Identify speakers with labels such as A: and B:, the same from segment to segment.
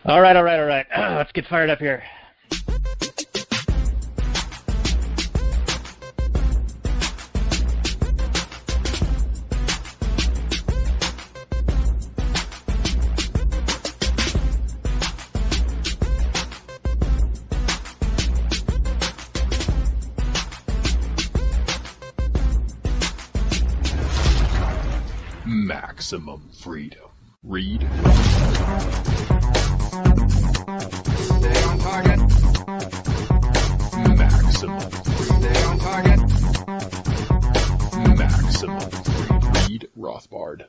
A: All right. Let's get fired up here.
B: Maximum freedom. Read.
C: Stay on target.
B: Maximum freedom.
C: Stay on target.
B: Maximum freedom. Read Rothbard.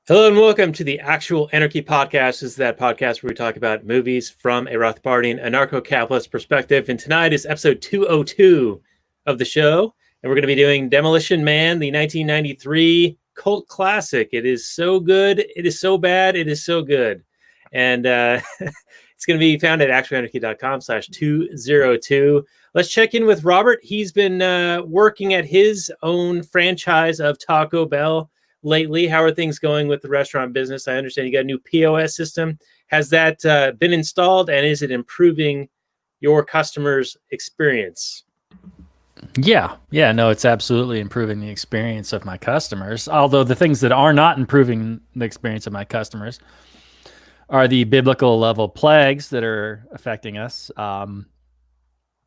D: Hello and welcome to the Actual Anarchy podcast. This is that podcast where we talk about movies from a Rothbardian anarcho-capitalist perspective. And tonight is episode 202 of the show. And we're going to be doing Demolition Man, the 1993 cult classic. It is so good. It is so bad. It is so good. And it's going to be found at actualanarchy.com/202. Let's check in with Robert. He's been working at his own franchise of Taco Bell lately. How are things going with the restaurant business? I understand you got a new POS system. Has that been installed, and is it improving your customers' experience?
E: Yeah, no, it's absolutely improving the experience of my customers. Although the things that are not improving the experience of my customers are the biblical level plagues that are affecting us. I'm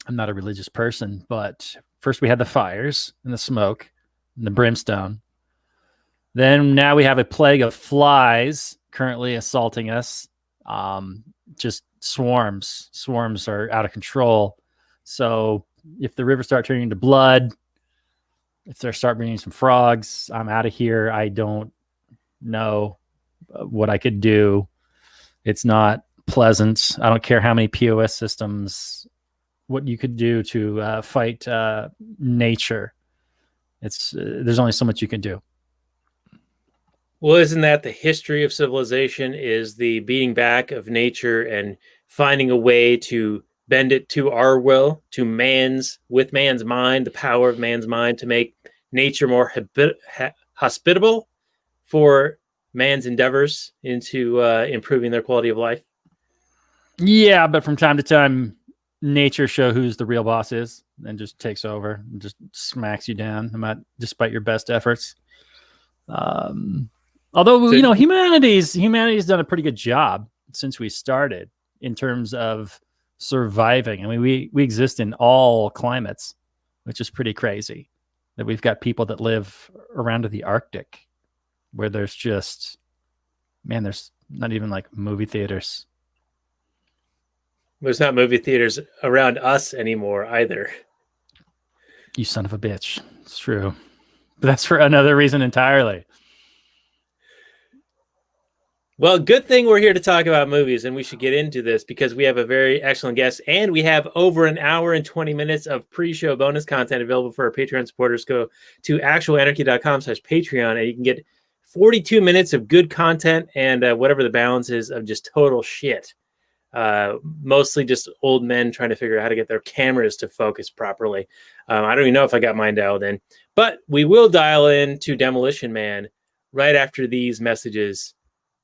E: not a religious person, but first we had the fires and the smoke and the brimstone. Then now we have a plague of flies currently assaulting us. Just swarms. Swarms are out of control. So if the rivers start turning into blood, if they start bringing some frogs, I'm out of here. I don't know what I could do. It's not pleasant. I don't care how many POS systems, what you could do to fight nature. There's only so much you can do.
D: Well, isn't that the history of civilization, is the beating back of nature and finding a way to bend it to our will, to with man's mind, the power of man's mind, to make nature more hospitable for man's endeavors into improving their quality of life?
E: Yeah, but from time to time, nature show who's the real boss is and just takes over and just smacks you down, despite your best efforts. Although, humanity's done a pretty good job since we started in terms of surviving. I mean, we exist in all climates, which is pretty crazy. That we've got people that live around the Arctic, where there's not even like movie theaters.
D: There's not movie theaters around us anymore either.
E: You son of a bitch. It's true. But that's for another reason entirely.
D: Well, good thing we're here to talk about movies, and we should get into this because we have a very excellent guest, and we have over an hour and 20 minutes of pre-show bonus content available for our Patreon supporters. Go to actualanarchy.com/Patreon, and you can get 42 minutes of good content and whatever the balance is of just total shit. Mostly just old men trying to figure out how to get their cameras to focus properly. I don't even know if I got mine dialed in, but we will dial in to Demolition Man right after these messages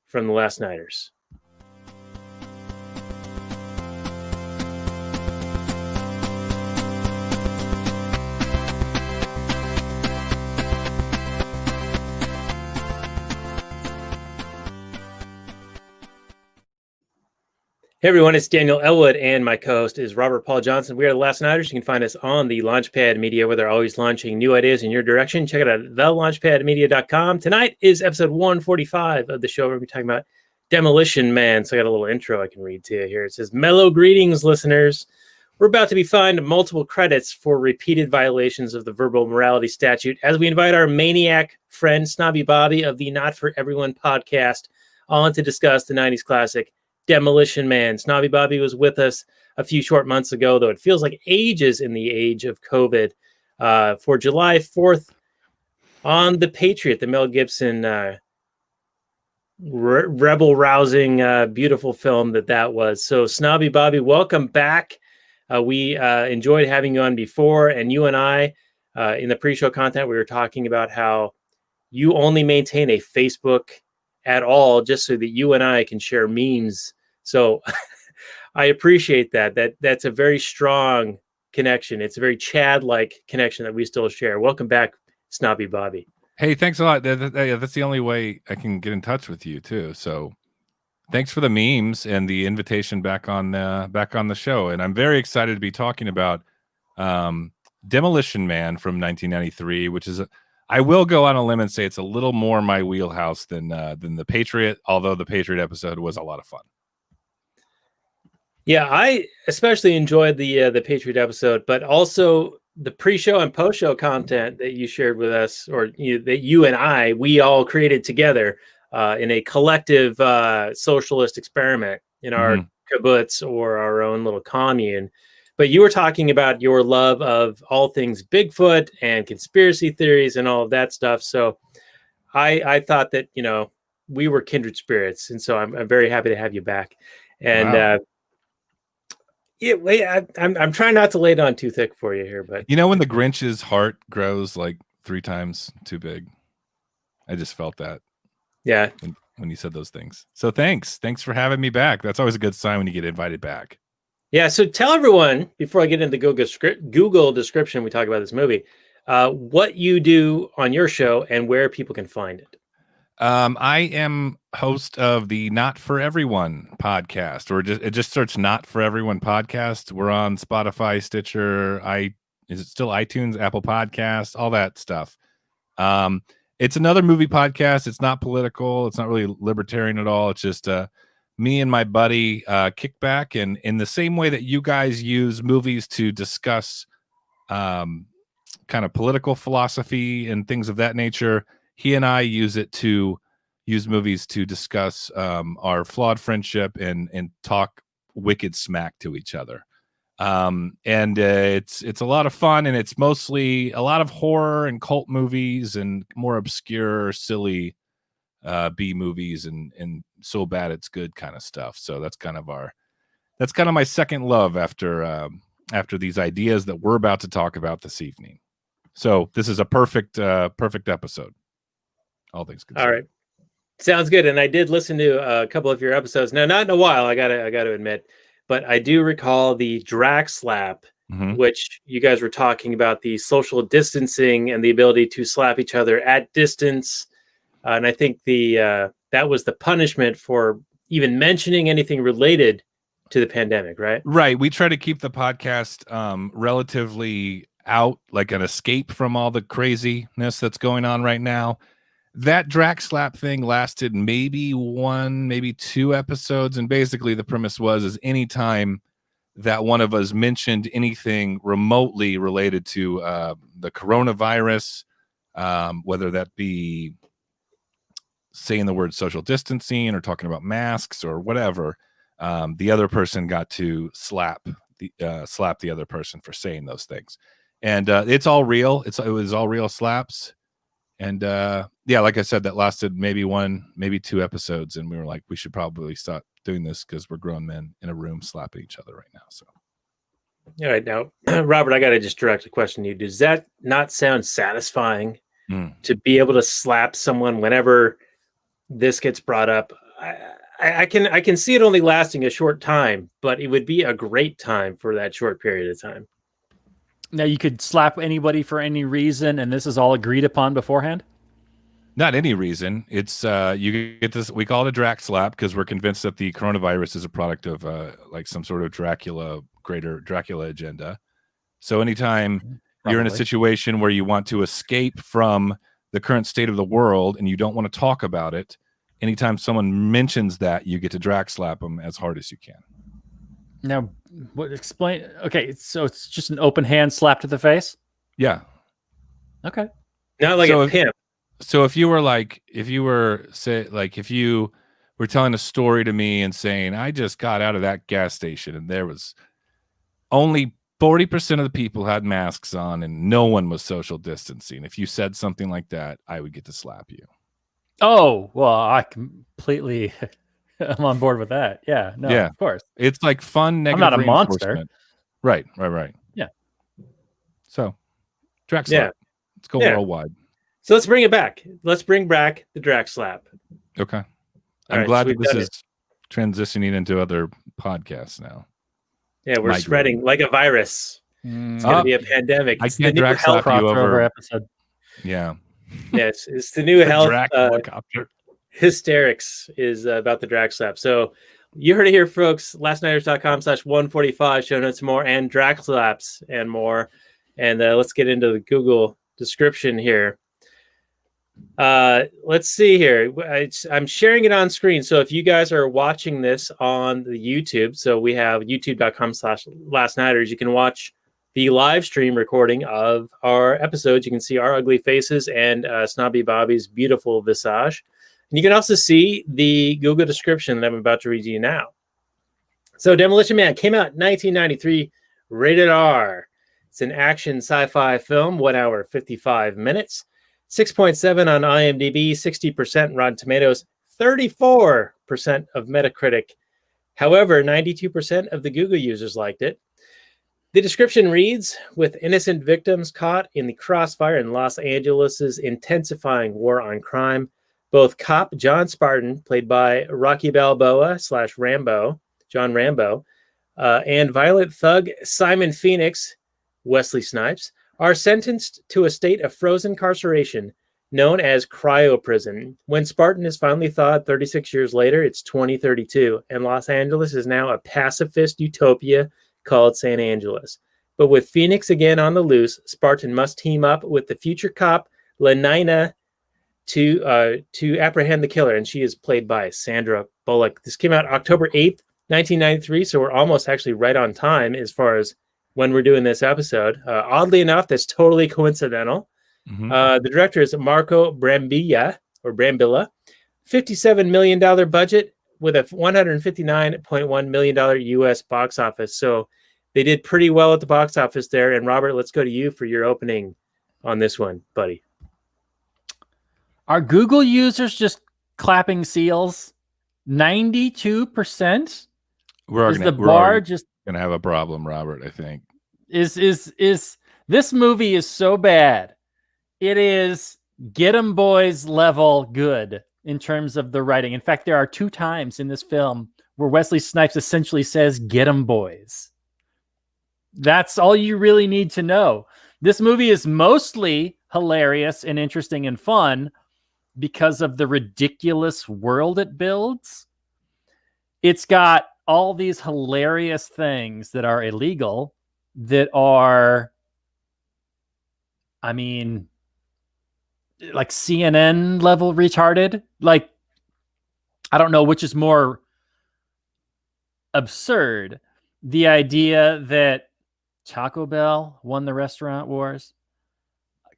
D: from the Last Nighters. Hey everyone, it's Daniel Elwood, and my co-host is Robert Paul Johnson. We are the Last Nighters. You can find us on the Launchpad Media, where they're always launching new ideas in your direction. Check it out at thelaunchpadmedia.com. Tonight is episode 145 of the show. We're going to be talking about Demolition Man. So I got a little intro I can read to you here. It says, "Mellow greetings, listeners. We're about to be fined multiple credits for repeated violations of the verbal morality statute as we invite our maniac friend, Snobby Bobby of the Not For Everyone podcast on to discuss the 90s classic Demolition Man." Snobby Bobby was with us a few short months ago, though it feels like ages in the age of COVID, for July 4th on The Patriot, the Mel Gibson rebel-rousing, beautiful film that was. So, Snobby Bobby, welcome back. We enjoyed having you on before, and you and I In the pre-show content, we were talking about how you only maintain a Facebook at all just so that you and I can share memes. So I appreciate that. That's a very strong connection. It's a very Chad-like connection that we still share. Welcome back, Snobby Bobby.
F: Hey, thanks a lot. That's the only way I can get in touch with you too. So thanks for the memes and the invitation back on the show. And I'm very excited to be talking about Demolition Man from 1993, which is I will go on a limb and say it's a little more my wheelhouse than the Patriot, although the Patriot episode was a lot of fun.
D: Yeah, I especially enjoyed the Patriot episode, but also the pre-show and post-show content that you shared with us, or that you and we all created together in a collective socialist experiment in our kibbutz or our own little commune. But you were talking about your love of all things Bigfoot and conspiracy theories and all of that stuff. So I thought that, we were kindred spirits. And so I'm very happy to have you back. And
F: wow.
D: I'm trying not to lay it on too thick for you here, but
F: when the Grinch's heart grows like 3 times too big, I just felt that.
D: Yeah.
F: When you said those things. So thanks for having me back. That's always a good sign when you get invited back.
D: Yeah. So tell everyone, before I get into Google description, we talk about this movie, what you do on your show and where people can find it.
F: I am host of the Not For Everyone podcast, or just search Not For Everyone podcast. We're on Spotify, Stitcher, is it still iTunes, Apple Podcasts, all that stuff. It's another movie podcast. It's not political. It's not really libertarian at all. It's just me and my buddy kick back, and in the same way that you guys use movies to discuss kind of political philosophy and things of that nature, he and I use movies to discuss our flawed friendship and talk wicked smack to each other. It's a lot of fun, and it's mostly a lot of horror and cult movies and more obscure, silly B movies and so bad it's good kind of stuff. So that's kind of my second love after these ideas that we're about to talk about this evening. So this is a perfect episode. All things considered.
D: All right. Sounds good. And I did listen to a couple of your episodes. Now, not in a while, I gotta admit, but I do recall the Drac slap, which you guys were talking about, the social distancing and the ability to slap each other at distance. And I think that was the punishment for even mentioning anything related to the pandemic, right?
F: Right. We try to keep the podcast relatively out, like an escape from all the craziness that's going on right now. That Drac slap thing lasted maybe 1, maybe 2 episodes. And basically the premise was anytime that one of us mentioned anything remotely related to the coronavirus, whether that be saying the word social distancing or talking about masks or whatever, the other person got to slap the other person for saying those things. And it's all real. It was all real slaps. And like I said, that lasted maybe 1, maybe 2 episodes, and we were like, we should probably stop doing this because we're grown men in a room slapping each other right now. So,
D: all right, now, Robert, I got to just direct a question to you. Does that not sound satisfying to be able to slap someone whenever this gets brought up? I can see it only lasting a short time, but it would be a great time for that short period of time.
E: Now, you could slap anybody for any reason, and this is all agreed upon beforehand?
F: Not any reason. It's you get this. We call it a Drac slap because we're convinced that the coronavirus is a product of like some sort of greater Dracula agenda. So anytime you're in a situation where you want to escape from the current state of the world and you don't want to talk about it, anytime someone mentions that, you get to Drac slap them as hard as you can.
E: Now, explain? Okay, so it's just an open hand slap to the face?
F: Yeah.
E: Okay.
D: Not like a pimp.
F: So if you were telling a story to me and saying, I just got out of that gas station and there was only 40% of the people had masks on and no one was social distancing. If you said something like that, I would get to slap you.
E: Oh, well, I completely I'm on board with that. Yeah, no, of course.
F: It's like fun negative
E: I'm not a
F: reinforcement.
E: monster.
F: Right.
E: Yeah.
F: So Drax
D: Yeah.
F: slap. Let's go
D: Yeah.
F: worldwide.
D: So let's bring it back. Let's bring back the Drax slap.
F: Okay.
D: All
F: I'm
D: right,
F: glad
D: so
F: that
D: we've
F: this
D: done
F: is transitioning into other podcasts now.
D: Yeah, we're
F: Migrating.
D: spreading like a virus. It's going to be a pandemic.
F: I
D: It's the
F: can't
D: new
F: Drax
D: health.
F: slap you
E: Crossover
F: over.
E: episode.
F: Yeah.
D: Yes, it's the new health
F: Drax helicopter.
D: hysterics is about the Drax slap. So you heard it here, folks. Lastnighters.com/145 show notes more and Drax slaps and more. And let's get into the Google description here. Let's see here. I'm sharing it on screen. So if you guys are watching this on the YouTube, so we have youtube.com/lastnighters, you can watch the live stream recording of our episodes. You can see our ugly faces and Snobby Bobby's beautiful visage. And you can also see the Google description that I'm about to read to you now. So Demolition Man came out in 1993, rated R. It's an action sci-fi film, 1 hour, 55 minutes. 6.7 on IMDb, 60% Rotten Tomatoes, 34% of Metacritic. However, 92% of the Google users liked it. The description reads, with innocent victims caught in the crossfire in Los Angeles' intensifying war on crime, both cop John Spartan, played by Rocky Balboa / Rambo, John Rambo, and violent thug Simon Phoenix, Wesley Snipes, are sentenced to a state of frozen incarceration known as CryoPrison. When Spartan is finally thawed 36 years later, it's 2032, and Los Angeles is now a pacifist utopia called San Angeles. But with Phoenix again on the loose, Spartan must team up with the future cop Lenina to apprehend the killer, and she is played by Sandra Bullock. This came out October 8th, 1993, so we're almost actually right on time as far as when we're doing this episode. Oddly enough, that's totally coincidental.
F: Mhm.
D: The director is Marco Brambilla, $57 million budget with a $159.1 million US box office. So they did pretty well at the box office there. And Robert, let's go to you for your opening on this one, buddy.
E: Are Google users just clapping seals? 92%?
F: We're
E: Is the bar just
F: gonna have a problem, Robert. I think.
E: is this movie is so bad? It is get 'em boys level good in terms of the writing. In fact, there are 2 times in this film where Wesley Snipes essentially says get 'em boys. That's all you really need to know. This movie is mostly hilarious and interesting and fun because of the ridiculous world it builds. It's got all these hilarious things that are illegal that are, I mean, like CNN level retarded. Like, I don't know which is more absurd. The idea that Taco Bell won the restaurant wars.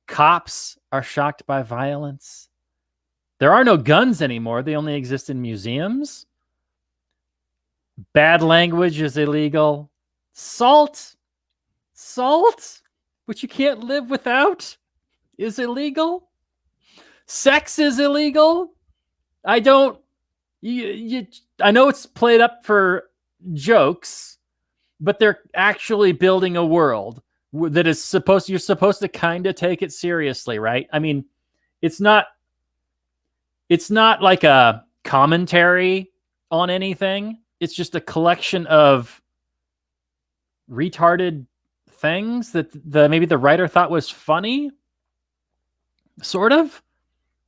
E: Cops are shocked by violence. There are no guns anymore. They only exist in museums. Bad language is illegal. Salt, which you can't live without, is illegal. Sex is illegal. I know it's played up for jokes, but they're actually building a world that is you're supposed to kind of take it seriously, right? I mean, it's not like a commentary on anything. It's just a collection of retarded things that maybe the writer thought was funny, sort of,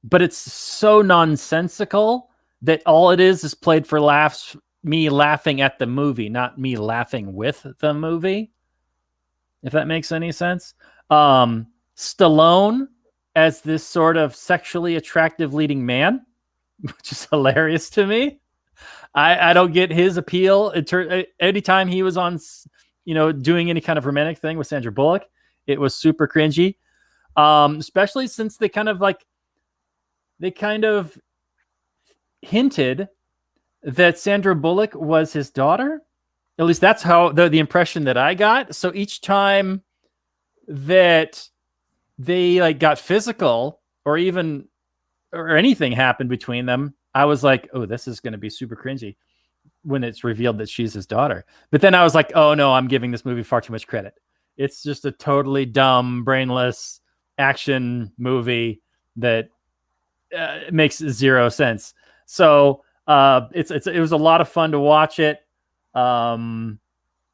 E: but it's so nonsensical that all it is played for laughs, me laughing at the movie, not me laughing with the movie, if that makes any sense. Stallone as this sort of sexually attractive leading man, which is hilarious to me. I don't get his appeal. Anytime he was on, doing any kind of romantic thing with Sandra Bullock, it was super cringy. Especially since they kind of hinted that Sandra Bullock was his daughter. At least that's how the impression that I got. So each time that they got physical or anything happened between them, I was like, oh, this is going to be super cringy when it's revealed that she's his daughter. But then I was like, oh no, I'm giving this movie far too much credit. It's just a totally dumb, brainless action movie that makes zero sense. So it was a lot of fun to watch it,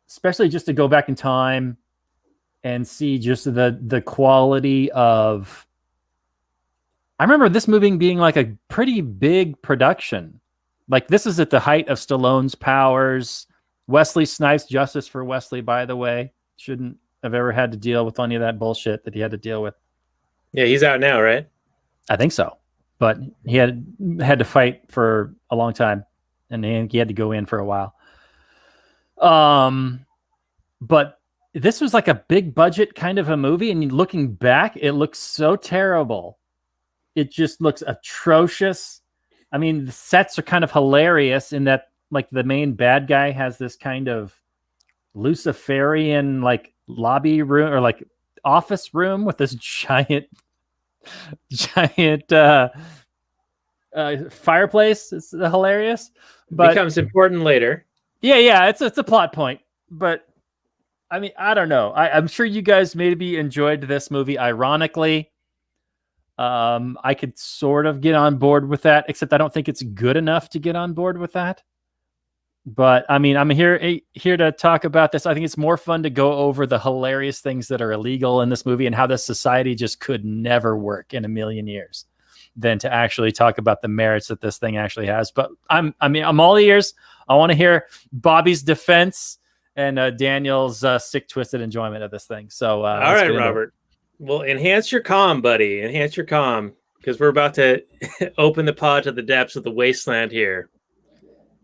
E: especially just to go back in time and see just the quality of. I remember this movie being like a pretty big production. Like this is at the height of Stallone's powers. Wesley Snipes, justice for Wesley, by the way, shouldn't have ever had to deal with any of that bullshit that he had to deal with.
D: Yeah, he's out now, right?
E: I think so, but he had to fight for a long time, and he had to go in for a while. But this was like a big budget kind of a movie, and looking back, it looks so terrible. It just looks atrocious. I mean, the sets are kind of hilarious in that, like, the main bad guy has this kind of Luciferian like lobby room or like office room with this giant fireplace. It's hilarious, but
D: becomes important later.
E: Yeah, it's a plot point. But I mean, I don't know. I'm sure you guys maybe enjoyed this movie. Ironically, I could sort of get on board with that, except I don't think it's good enough to get on board with that. But I mean, I'm here to talk about this. I think it's more fun to go over the hilarious things that are illegal in this movie and how this society just could never work in a million years than to actually talk about the merits that this thing actually has. But I'm all ears. I want to hear Bobby's defense and Daniel's sick, twisted enjoyment of this thing. So,
D: all right, Robert. Well, enhance your calm, buddy. Enhance your calm, because we're about to open the pod to the depths of the wasteland here.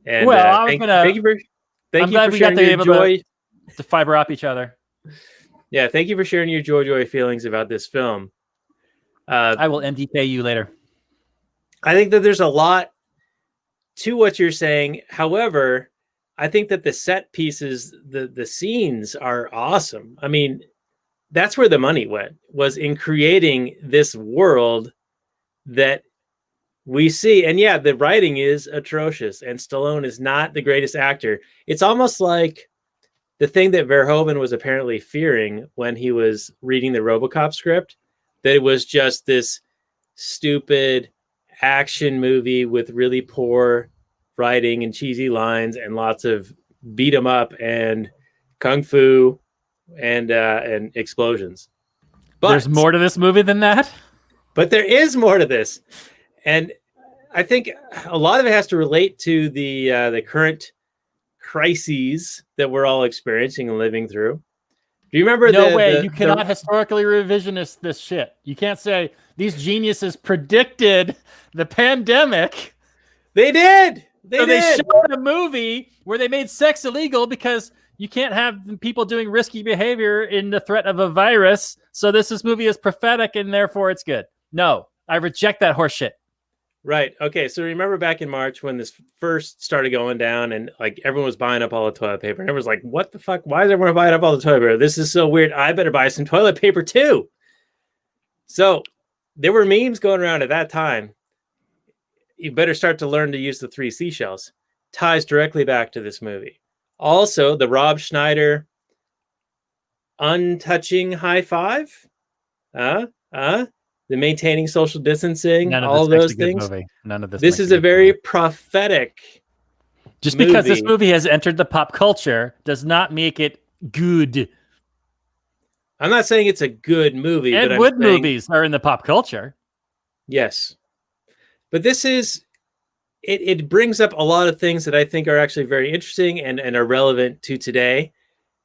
D: And thank you for sharing your joy
E: to fiber up each other.
D: Yeah, thank you for sharing your joy feelings about this film.
E: I will MDK you later.
D: I think that there's a lot to what you're saying. However, I think that the set pieces, the scenes are awesome. I mean, that's where the money went, was in creating this world that we see. And yeah, the writing is atrocious, and Stallone is not the greatest actor. It's almost like the thing that Verhoeven was apparently fearing when he was reading the RoboCop script, that it was just this stupid action movie with really poor writing and cheesy lines and lots of beat 'em up and kung fu and explosions. But
E: there's more to this movie than that.
D: But there is more to this. And I think a lot of it has to relate to the current crises that we're all experiencing and living through. Do you remember?
E: No way. You cannot historically revisionist this shit. You can't say these geniuses predicted the pandemic.
D: They did. They
E: showed a movie where they made sex illegal because you can't have people doing risky behavior in the threat of a virus. So this movie is prophetic and therefore it's good. No, I reject that horseshit.
D: Right. Okay. So remember back in March when this first started going down and like everyone was buying up all the toilet paper and everyone's like, what the fuck? Why is everyone buying up all the toilet paper? This is so weird. I better buy some toilet paper too. So there were memes going around at that time. You better start to learn to use the 3 seashells. Ties directly back to this movie. Also, the Rob Schneider untouching high five. The maintaining social distancing, all of those things.
E: None of this.
D: This is a very prophetic.
E: Just because this movie has entered the pop culture does not make it good.
D: I'm not saying it's a good movie.
E: Ed Wood movies are in the pop culture.
D: Yes. But this is, it brings up a lot of things that I think are actually very interesting and are relevant to today.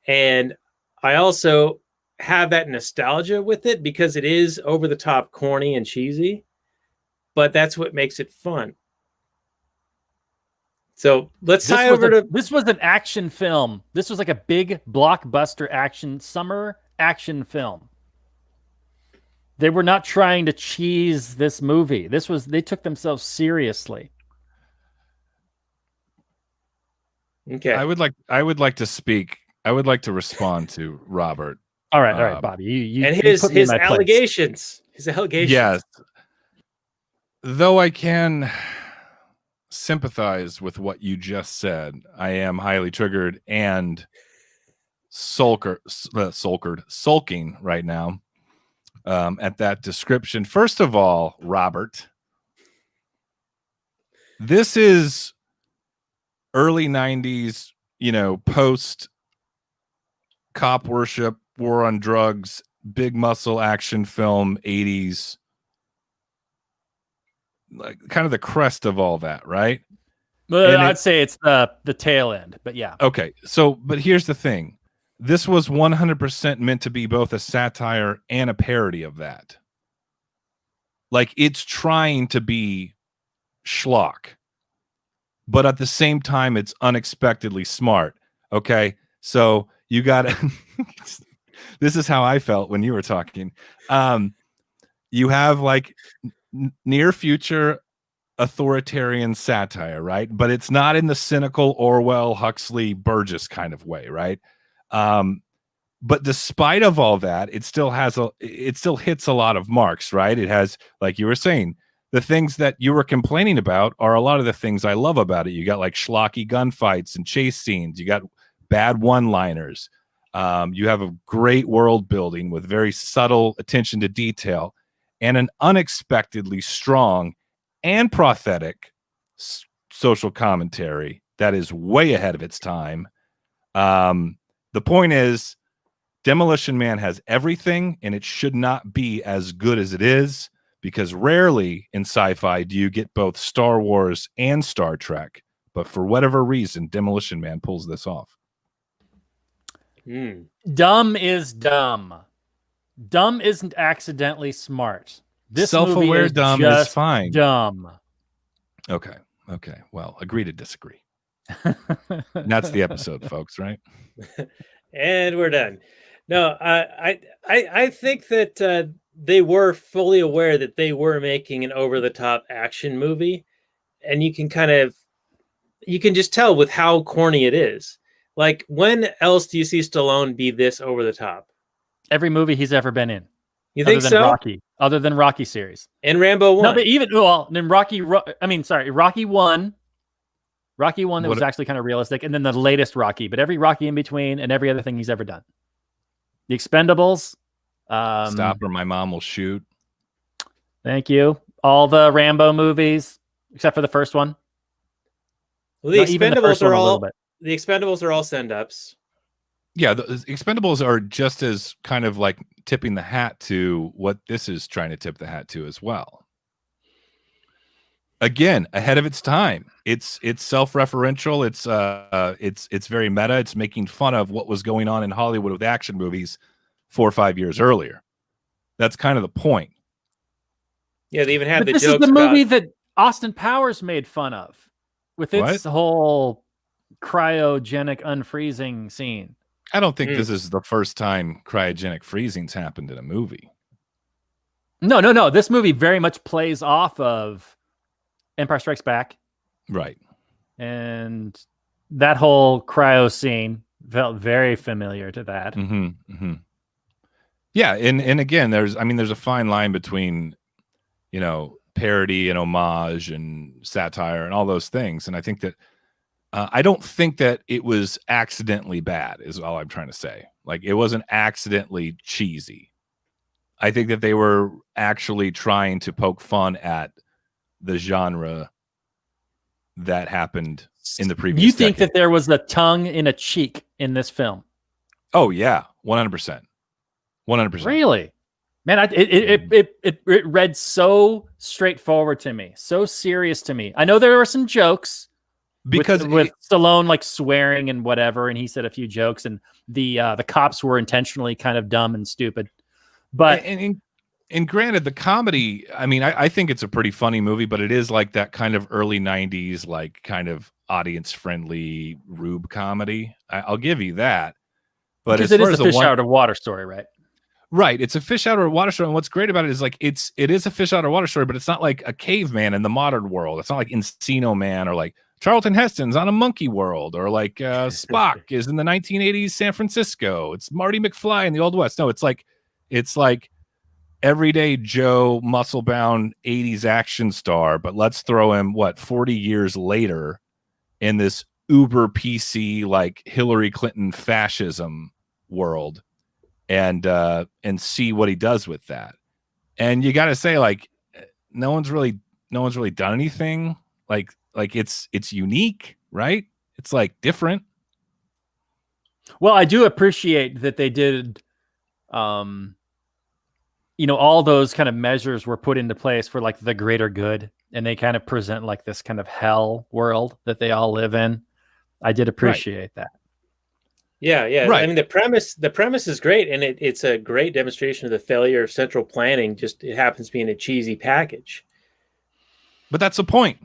D: And I also have that nostalgia with it because it is over the top, corny and cheesy, but that's what makes it fun. So let's tie over to...
E: This was an action film. This was like a big blockbuster summer action film. They were not trying to cheese this movie. They took themselves seriously.
D: Okay.
F: I would like to speak. I would like to respond to Robert.
E: All right, Bobby. You
D: and his allegations. His allegations.
F: Yes. Though I can sympathize with what you just said, I am highly triggered and sulking right now at that description. First of all, Robert, this is early 90s, post cop worship, war on drugs, big muscle action film, 80s, like kind of the crest of all that, right?
E: Well, I'd say it's the tail end, but yeah.
F: Okay, but here's the thing. This was 100% meant to be both a satire and a parody of that. Like, it's trying to be schlock, but at the same time, it's unexpectedly smart. Okay, so you got to... This is how I felt when you were talking. You have, like, near future authoritarian satire, right? But it's not in the cynical Orwell, Huxley, Burgess kind of way, right? But despite of all that, it still hits a lot of marks, right? It has, like you were saying, the things that you were complaining about are a lot of the things I love about it. You got like schlocky gunfights and chase scenes. You got bad one-liners. You have a great world building with very subtle attention to detail and an unexpectedly strong and prophetic social commentary that is way ahead of its time. The point is, Demolition Man has everything, and it should not be as good as it is, because rarely in sci-fi do you get both Star Wars and Star Trek. But for whatever reason, Demolition Man pulls this off.
E: Dumb is dumb. Dumb isn't accidentally smart. This
F: self-aware
E: movie is
F: dumb
E: just
F: is fine.
E: Dumb.
F: Okay. Well, agree to disagree. And that's the episode, folks, right?
D: And we're done. No, I think that they were fully aware that they were making an over-the-top action movie, and you can just tell with how corny it is. Like, when else do you see Stallone be this over the top?
E: Every movie he's ever been in.
D: You think so?
E: Other than Rocky series.
D: And Rambo 1.
E: No, but then Rocky 1. Rocky 1 that was actually kind of realistic, and then the latest Rocky, but every Rocky in between and every other thing he's ever done. The Expendables.
F: Stop or my mom will shoot.
E: Thank you. All the Rambo movies, except for the first one.
D: Well, the Expendables are all send-ups.
F: Yeah, the Expendables are just as kind of like tipping the hat to what this is trying to tip the hat to as well. Again, ahead of its time. It's self-referential. It's very meta. It's making fun of what was going on in Hollywood with action movies 4 or 5 years earlier. That's kind of the point.
D: Yeah, they even had
E: this is the movie that Austin Powers made fun of with its whole cryogenic unfreezing scene.
F: I don't think this is the first time cryogenic freezing's happened in a movie.
E: No. This movie very much plays off of Empire Strikes Back.
F: Right.
E: And that whole cryo scene felt very familiar to that.
F: Yeah, and again, there's a fine line between, parody and homage and satire and all those things. And I think that I don't think that it was accidentally bad, is all I'm trying to say. Like, it wasn't accidentally cheesy. I think that they were actually trying to poke fun at the genre that happened in the previous
E: think that there was a tongue in a cheek in this film?
F: Oh, yeah, 100%. 100%.
E: Really? Man, it read so straightforward to me, so serious to me. I know there were some jokes, because with Stallone like swearing and whatever, and he said a few jokes, and the cops were intentionally kind of dumb and stupid. But
F: and granted, the comedy, I think it's a pretty funny movie, but it is like that kind of early 90s, like kind of audience friendly Rube comedy. I'll give you that. But
E: because it is a fish out of water story, right?
F: Right. It's a fish out of water story. And what's great about it is like it is a fish out of water story, but it's not like a caveman in the modern world. It's not like Encino Man or like Charlton Heston's on a monkey world, or like Spock is in the 1980s San Francisco. It's Marty McFly in the Old West. No, it's like everyday Joe muscle-bound 80s action star, but let's throw him 40 years later in this uber PC like Hillary Clinton fascism world and see what he does with that. And you got to say, like, no one's really done anything like it's unique, right? It's like different.
E: Well, I do appreciate that they did, all those kind of measures were put into place for like the greater good, and they kind of present like this kind of hell world that they all live in. I did appreciate that.
D: Yeah.
F: Right.
D: I mean, the premise is great, and it's a great demonstration of the failure of central planning. Just it happens to be in a cheesy package.
F: But that's the point.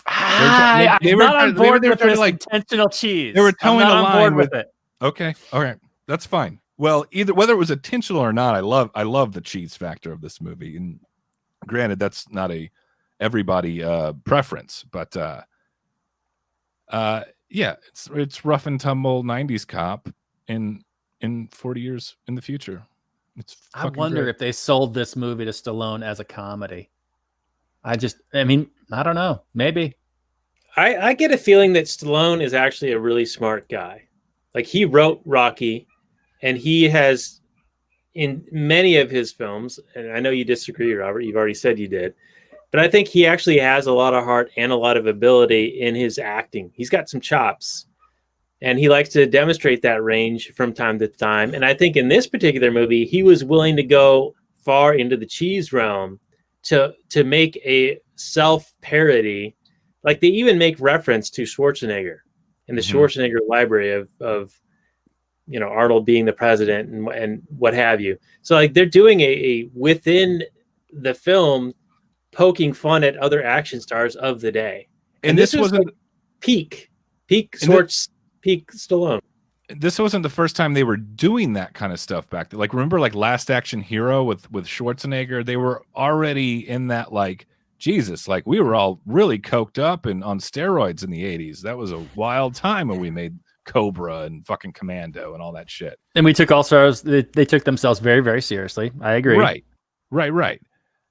E: I'm not on board with this intentional cheese.
F: They were towing the line
E: with it.
F: Okay, all right, that's fine. Well, whether it was intentional or not, I love the cheese factor of this movie. And granted, that's not a everybody preference, but yeah, it's rough and tumble 90s cop in 40 years in the future.
E: I wonder if they sold this movie to Stallone as a comedy. I mean, I don't know. Maybe.
D: I get a feeling that Stallone is actually a really smart guy. Like, he wrote Rocky, and he has, in many of his films, and I know you disagree, Robert, you've already said you did, but I think he actually has a lot of heart and a lot of ability in his acting. He's got some chops, and he likes to demonstrate that range from time to time. And I think in this particular movie, he was willing to go far into the cheese realm to make a self-parody. Like, they even make reference to Schwarzenegger in the Schwarzenegger library of Arnold being the president and what have you. So, like, they're doing a within the film poking fun at other action stars of the day. And this wasn't like peak Stallone.
F: This wasn't the first time they were doing that kind of stuff back then. Like, remember, like, Last Action Hero with Schwarzenegger? They were already in that, like, Jesus, like, we were all really coked up and on steroids in the 80s. That was a wild time when we made Cobra and fucking Commando and all that shit.
E: And we took all stars. They took themselves very, very seriously. I agree.
F: Right.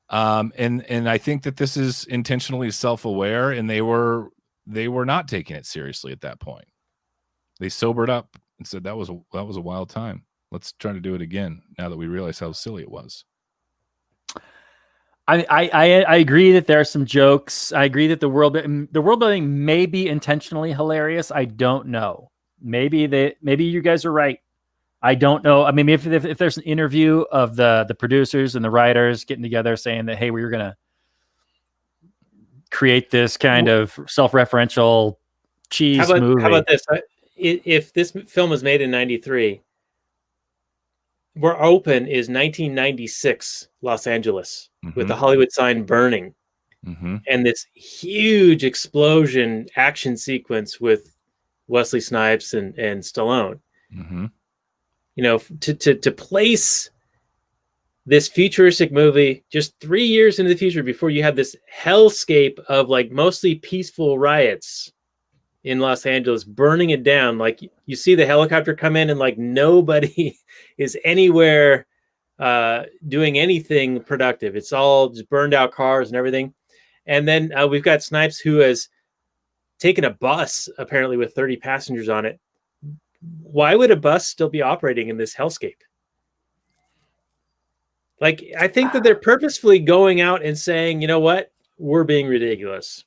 F: And I think that this is intentionally self-aware, and they were not taking it seriously at that point. They sobered up and said that was a wild time. Let's try to do it again now that we realize how silly it was.
E: I agree that there are some jokes. I agree that the world building may be intentionally hilarious. I don't know. Maybe you guys are right. I don't know. I mean, if there's an interview of the producers and the writers getting together saying that, hey, we were gonna create this kind of self-referential cheese movie.
D: How about this? If this film was made in '93, where open is 1996 Los Angeles with the Hollywood sign burning, and this huge explosion action sequence with Wesley Snipes and Stallone. To place this futuristic movie just 3 years into the future before you have this hellscape of like mostly peaceful riots in Los Angeles, burning it down. Like, you see the helicopter come in and like nobody is anywhere doing anything productive. It's all just burned out cars and everything. And then we've got Snipes, who has taken a bus apparently with 30 passengers on it. Why would a bus still be operating in this hellscape? Like, I think that they're purposefully going out and saying, you know what, we're being ridiculous.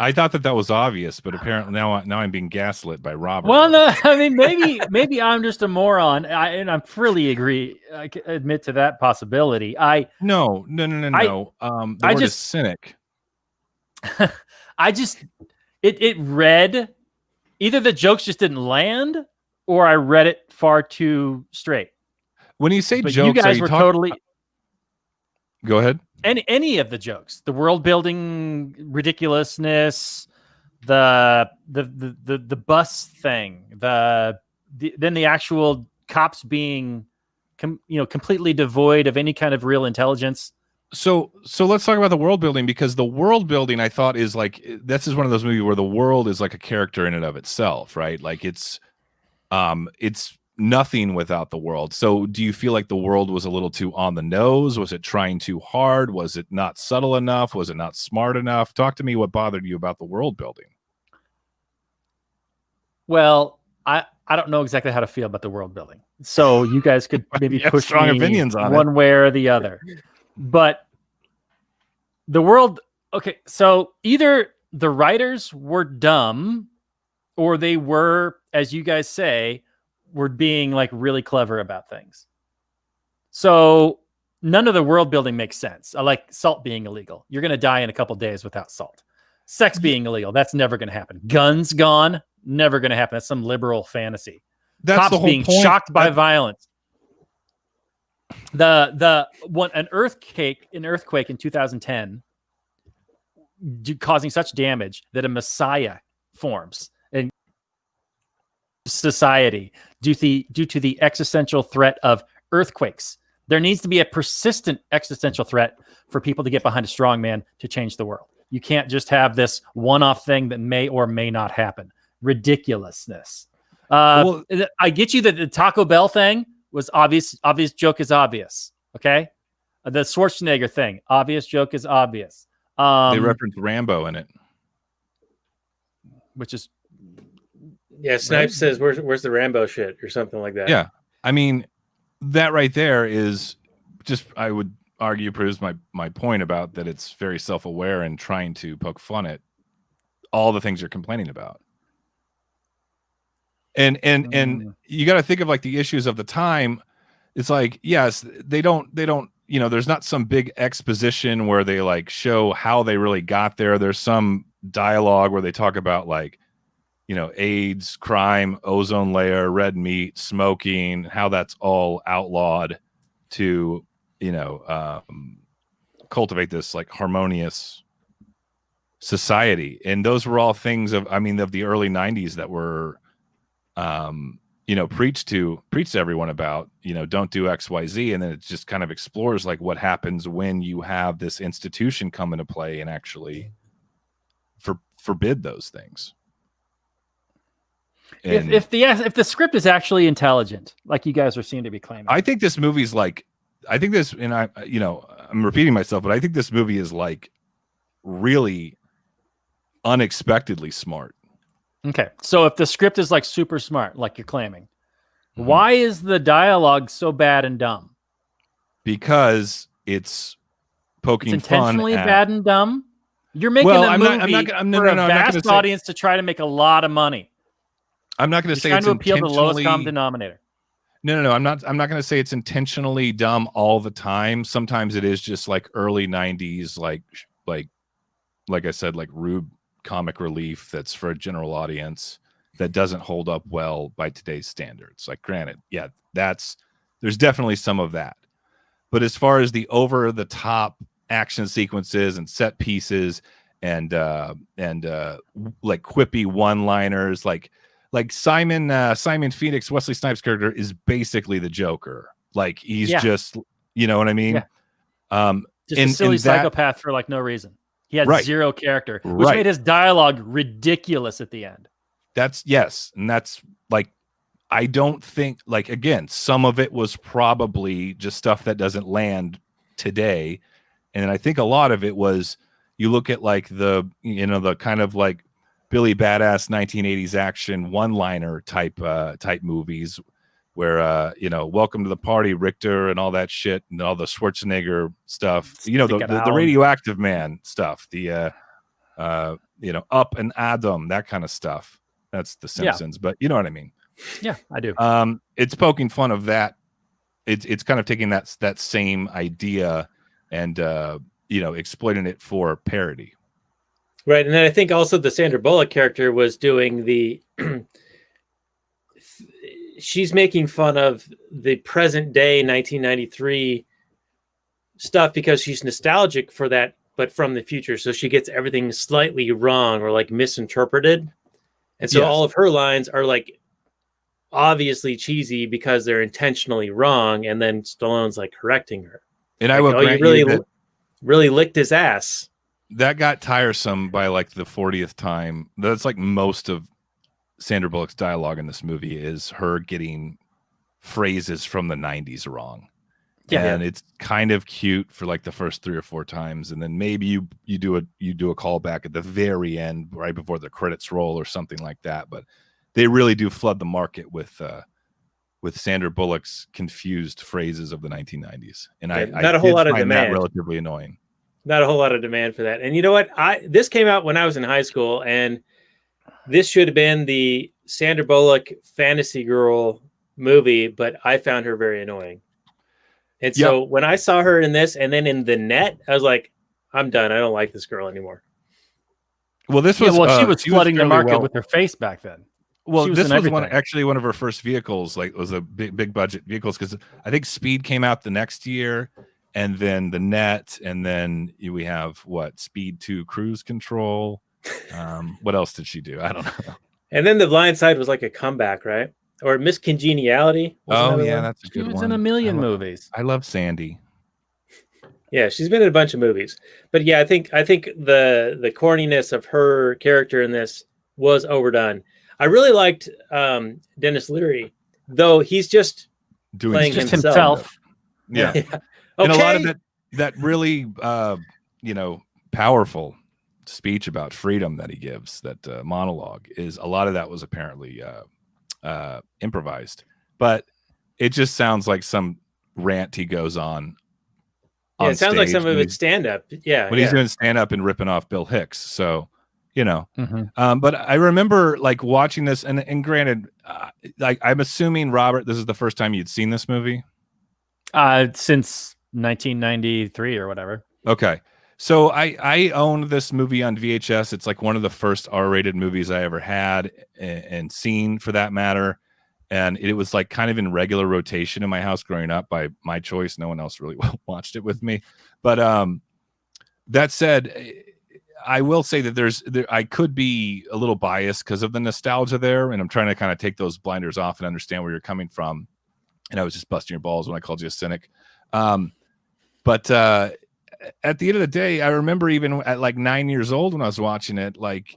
F: I thought that was obvious, but apparently now I'm being gaslit by Robert.
E: Well, no, I mean, maybe I'm just a moron, and I fully agree. I can admit to that possibility.
F: No. The word is cynic.
E: It read, either the jokes just didn't land, or I read it far too straight.
F: When you say
E: but
F: jokes,
E: you guys were totally.
F: Go ahead.
E: Any of the jokes, the world building ridiculousness, the bus thing, then the actual cops being, completely devoid of any kind of real intelligence.
F: So let's talk about the world building, because the world building, I thought, is like, this is one of those movies where the world is like a character in and of itself, right? Like, it's nothing without the world. So do you feel like the world was a little too on the nose? Was it trying too hard? Was it not subtle enough? Was it not smart enough? Talk to me what bothered you about the world building.
E: Well, I don't know exactly how to feel about the world building. So you guys could maybe
F: You have
E: push
F: strong
E: me
F: opinions on
E: one way or the other. But the world, okay, so either the writers were dumb or they were, as you guys say, were being like really clever about things. So none of the world building makes sense. I like salt being illegal. You're going to die in a couple days without salt. Sex being illegal. That's never going to happen. Guns gone. Never going to happen. That's some liberal fantasy.
F: That's
E: Cops
F: the whole
E: being
F: point.
E: shocked by violence. An earthquake in 2010 causing such damage that a messiah forms in society due to the existential threat of earthquakes. There needs to be a persistent existential threat for people to get behind a strong man to change the world. You can't just have this one-off thing that may or may not happen. Ridiculousness. I get you that the Taco Bell thing was obvious. Obvious joke is obvious. Okay. The Schwarzenegger thing. Obvious joke is obvious.
F: They reference Rambo in it.
E: Which is.
D: Yeah. Snipes says, where's the Rambo shit or something like that.
F: Yeah. I mean, that right there is just, I would argue, proves my point about that it's very self-aware and trying to poke fun at all the things you're complaining about. And you got to think of like the issues of the time. It's like, yes, they don't, there's not some big exposition where they like show how they really got there. There's some dialogue where they talk about like, AIDS, crime, ozone layer, red meat, smoking, how that's all outlawed to, cultivate this like harmonious society. And those were all things of the early 90s that were, preached to everyone about, don't do XYZ. And then it just kind of explores like what happens when you have this institution come into play and actually forbid those things. And
E: if the script is actually intelligent, like you guys are seem to be claiming,
F: I think this movie's like, and I'm repeating myself, but I think this movie is like really unexpectedly smart.
E: Okay, so if the script is like super smart, like you're claiming, why is the dialogue so bad and dumb?
F: Because it's poking
E: it's intentionally
F: fun at...
E: bad and dumb. You're making a movie for a vast audience to try to make a lot of money.
F: I'm not going to say
E: trying
F: it's
E: to appeal to the lowest
F: intentionally...
E: common denominator.
F: No. I'm not going to say it's intentionally dumb all the time. Sometimes it is just like early 90s, like I said, like Rube comic relief that's for a general audience that doesn't hold up well by today's standards. Like, granted, yeah, there's definitely some of that. But as far as the over the top action sequences and set pieces and like quippy one-liners, like Simon Phoenix, Wesley Snipes' character is basically the Joker. Like he's just, you know what I mean?
E: Yeah. Just a silly psychopath for like no reason. He had zero character, which made his dialogue ridiculous at the end.
F: And that's like, I don't think, like, again, some of it was probably just stuff that doesn't land today. And I think a lot of it was, you look at like the kind of like Billy Badass 1980s action one-liner type movies where, welcome to the party, Richter, and all that shit, and all the Schwarzenegger stuff, the radioactive man stuff, the, Up and Adam, that kind of stuff. That's the Simpsons, but you know what I mean?
E: Yeah, I do.
F: It's poking fun of that. It's kind of taking that same idea and, exploiting it for parody.
D: Right. And then I think also the Sandra Bullock character was doing the she's making fun of the present day 1993 stuff because she's nostalgic for that, but from the future. So she gets everything slightly wrong or like misinterpreted. And so all of her lines are like obviously cheesy because they're intentionally wrong. And then Stallone's like correcting her.
F: And
D: like,
F: I will grant you
D: really licked his ass.
F: That got tiresome by like the 40th time. That's like most of Sandra Bullock's dialogue in this movie is her getting phrases from the 90s wrong. Yeah. And it's kind of cute for like the first 3 or 4 times. And then maybe you do a callback at the very end, right before the credits roll or something like that. But they really do flood the market with Sandra Bullock's confused phrases of the 1990s, and
D: Yeah,
F: I
D: not a whole
F: did
D: lot of
F: find that
D: demand.
F: relatively annoying.
D: Not a whole lot of demand for that. And you know what? This came out when I was in high school, and this should have been the Sandra Bullock fantasy girl movie, but I found her very annoying. And so when I saw her in this and then in The Net, I was like, I'm done. I don't like this girl anymore.
F: Well, this was
E: she was flooding the
F: fairly
E: market with her face back then.
F: Well,
E: She was
F: this
E: in
F: was
E: everything.
F: one of her first vehicles. Like, was a big budget vehicles, because I think Speed came out the next year, and then The Net, and then we have Speed 2 Cruise Control. What else did she do? I don't know.
D: And then The Blind Side was like a comeback, right? Or Miss Congeniality.
F: Oh yeah, that's a
E: She
F: good one.
E: was in a million movies.
F: I love Sandy.
D: Yeah, she's been in a bunch of movies. But yeah, I think the corniness of her character in this was overdone. I really liked Dennis Leary, though he's just playing
E: just
D: himself.
F: Yeah.
D: Yeah.
F: And a lot
D: Okay.
F: of that really powerful speech about freedom that he gives, that monologue, is a lot of that was apparently improvised, but it just sounds like some rant he goes on.
D: Yeah, it sounds like
F: stage
D: some of
F: when
D: it's stand up. Yeah.
F: when he's doing stand up and ripping off Bill Hicks. So,
E: Mhm.
F: but I remember like watching this, and granted, like I'm assuming, Robert, this is the first time you'd seen this movie.
E: Since 1993 or whatever.
F: Okay. So I owned this movie on VHS. It's like one of the first R-rated movies I ever had and seen, for that matter. And it was like kind of in regular rotation in my house growing up by my choice. No one else really watched it with me. But that said, I will say that I could be a little biased because of the nostalgia there. And I'm trying to kind of take those blinders off and understand where you're coming from. And I was just busting your balls when I called you a cynic. But at the end of the day, I remember even at like 9 years old when I was watching it, like,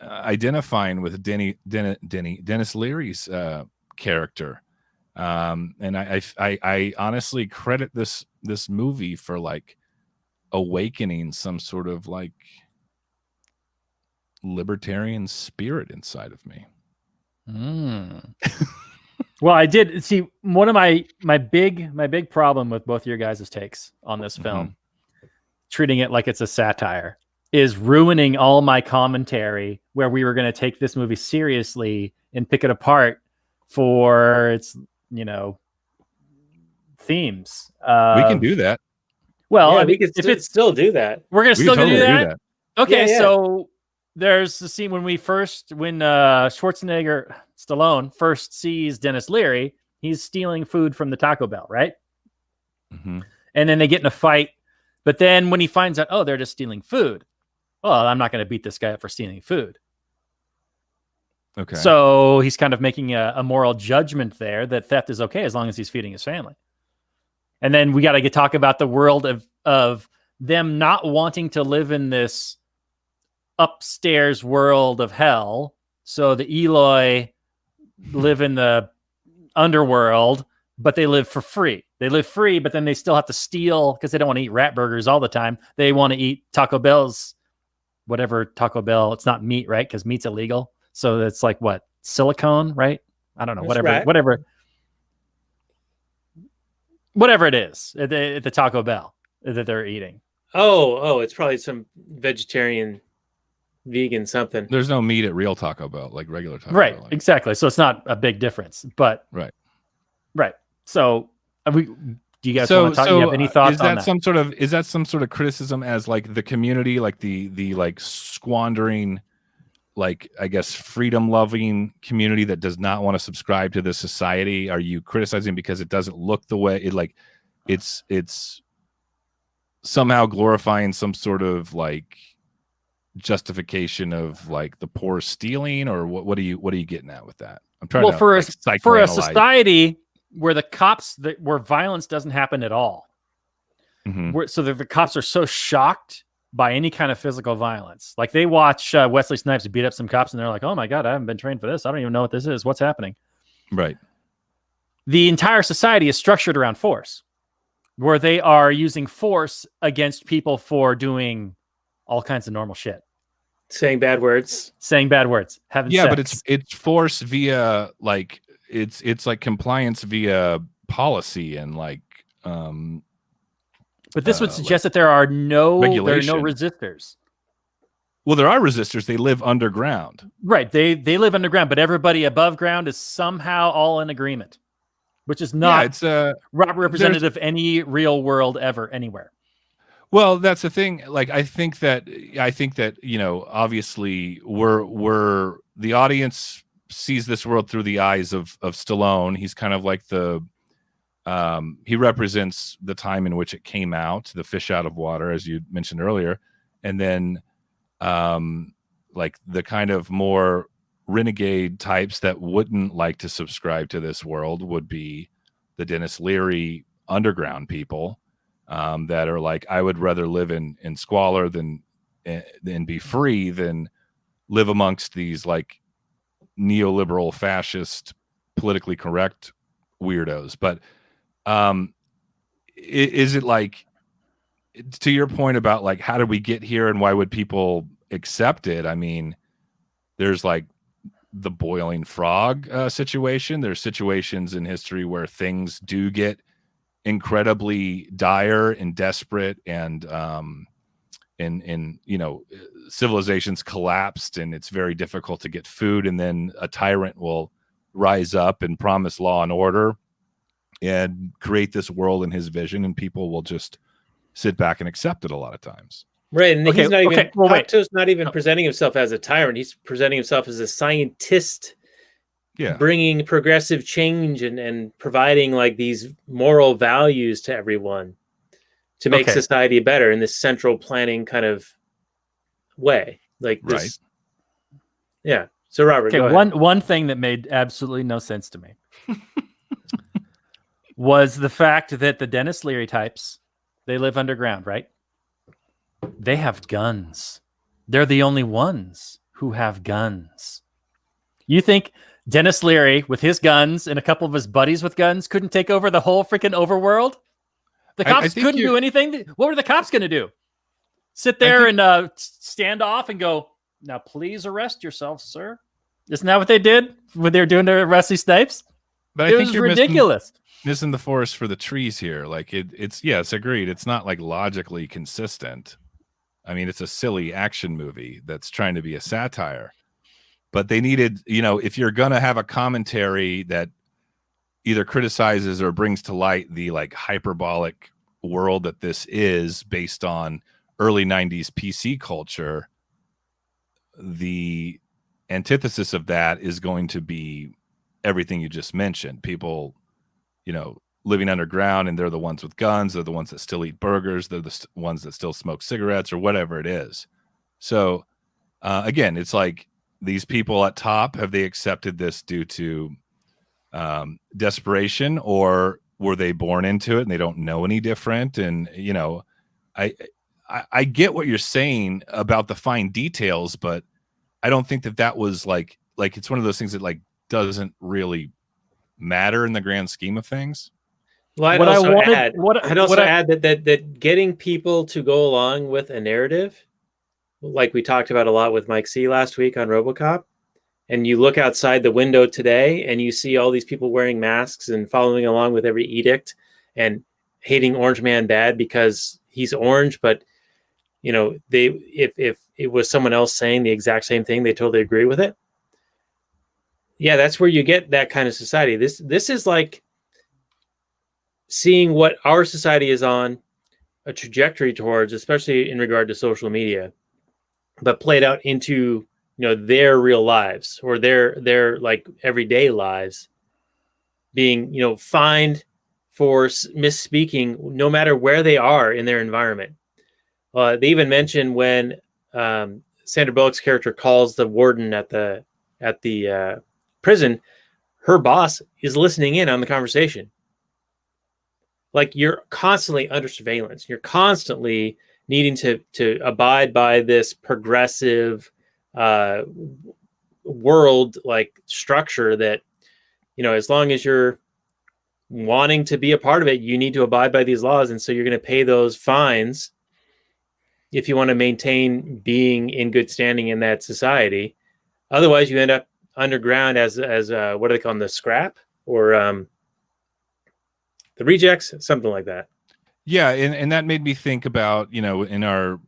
F: identifying with Dennis Leary's character. And I honestly credit this movie for like awakening some sort of like libertarian spirit inside of me.
E: Well, I did see one of my big problem with both your guys' takes on this film, treating it like it's a satire, is ruining all my commentary where we were going to take this movie seriously and pick it apart for its, themes.
F: We can do that.
E: Well,
D: Yeah,
E: I mean,
D: we could still do that.
E: we're going to still
F: totally
E: do that. Okay,
D: Yeah.
E: so there's the scene when Schwarzenegger Stallone first sees Dennis Leary. He's stealing food from the Taco Bell, right?
F: Mm-hmm.
E: And then they get in a fight. But then when he finds out, oh, they're just stealing food. Well, I'm not going to beat this guy up for stealing food.
F: Okay.
E: So he's kind of making a moral judgment there that theft is okay as long as he's feeding his family. And then we got to talk about the world of them not wanting to live in this upstairs world of hell. So the Eloi live in the underworld, but they live for free. They live free, but then they still have to steal because they don't want to eat rat burgers all the time. They want to eat Taco Bell's, whatever Taco Bell. It's not meat, right? Because meat's illegal. So it's like what? Silicone, right? I don't know.
D: That's
E: Whatever it is at the Taco Bell that they're eating.
D: Oh, it's probably some vegetarian, vegan something.
F: There's no meat at real Taco Bell, like regular Taco
E: Right,
F: Bell.
E: exactly. So it's not a big difference, but
F: Right.
E: So do you guys want to talk? You have any thoughts on that?
F: Is that some sort of criticism as like the community, like the like squandering, like I guess freedom loving community that does not want to subscribe to this society? Are you criticizing because it doesn't look the way it like it's somehow glorifying some sort of like justification of like the poor stealing, or what are you getting at with that? I'm trying to
E: for a
F: psychoanalyze.
E: society where where violence doesn't happen at all,
F: Mhm.
E: so that the cops are so shocked by any kind of physical violence, like they watch Wesley Snipes beat up some cops, and they're like, "Oh my god, I haven't been trained for this. I don't even know what this is. What's happening?"
F: Right.
E: The entire society is structured around force, where they are using force against people for doing all kinds of normal shit.
D: Saying bad words.
E: saying bad words, having
F: Yeah,
E: sex.
F: but it's force via like it's like compliance via policy and like
E: But this would
F: like
E: suggest that there are no
F: regulation.
E: resistors.
F: Well, there are resistors. They live underground.
E: Right. They live underground, but everybody above ground is somehow all in agreement, which is not
F: It's
E: representative of any real world ever anywhere.
F: well, that's the thing. Like, I think that obviously we're the audience sees this world through the eyes of Stallone. He's kind of like he represents the time in which it came out, the fish out of water, as you mentioned earlier, and then like the kind of more renegade types that wouldn't like to subscribe to this world would be the Dennis Leary underground people. That are like, I would rather live in squalor than be free than live amongst these like neoliberal, fascist, politically correct weirdos. But is it like, to your point about like, how did we get here and why would people accept it? I mean, there's like the boiling frog situation. There's situations in history where things do get incredibly dire and desperate, and civilizations collapsed and it's very difficult to get food, and then a tyrant will rise up and promise law and order and create this world in his vision, and people will just sit back and accept it a lot of times.
D: Right, and
E: Okay,
D: he's not even
E: okay, well, wait.
D: Cocteau's not even presenting himself as a tyrant. He's presenting himself as a scientist, bringing progressive change and providing like these moral values to everyone to make society better in this central planning kind of way. Like this,
F: right.
D: Yeah. So Robert, go ahead.
E: One thing that made absolutely no sense to me was the fact that the Dennis Leary types, they live underground, right? They have guns. They're the only ones who have guns. You think Dennis Leary with his guns and a couple of his buddies with guns couldn't take over the whole freaking overworld? The cops couldn't do anything. What were the cops going to do? Sit there and stand off and go, now please arrest yourself, sir. Isn't that what they did when they were doing their Wesley Snipes?
F: But
E: It
F: I think
E: was
F: you're
E: ridiculous.
F: missing the forest for the trees here. Like it's yes, agreed. It's not like logically consistent. I mean, it's a silly action movie that's trying to be a satire. But they needed, if you're going to have a commentary that either criticizes or brings to light the like hyperbolic world that this is based on early 90s PC culture, the antithesis of that is going to be everything you just mentioned. People, living underground, and they're the ones with guns. They're the ones that still eat burgers. They're the ones that still smoke cigarettes or whatever it is. So again, it's like, these people at top, have they accepted this due to desperation, or were they born into it and they don't know any different? And I get what you're saying about the fine details, but I don't think that was like it's one of those things that like doesn't really matter in the grand scheme of things.
D: Well, I'd also add that getting people to go along with a narrative, like we talked about a lot with Mike C last week on RoboCop, and you look outside the window today and you see all these people wearing masks and following along with every edict and hating Orange Man bad because he's orange, but if it was someone else saying the exact same thing, they totally agree with it. Yeah, that's where you get that kind of society. This is like seeing what our society is on a trajectory towards, especially in regard to social media, but played out into their real lives or their like everyday lives, being fined for misspeaking no matter where they are in their environment. They even mention when Sandra Bullock's character calls the warden at the prison, her boss is listening in on the conversation. Like, you're constantly under surveillance. You're constantly needing to abide by this progressive world like structure that, as long as you're wanting to be a part of it, you need to abide by these laws. And so you're going to pay those fines if you want to maintain being in good standing in that society. Otherwise, you end up underground as what do they call them, the scrap or the rejects, something like that.
F: Yeah, and that made me think about, in our,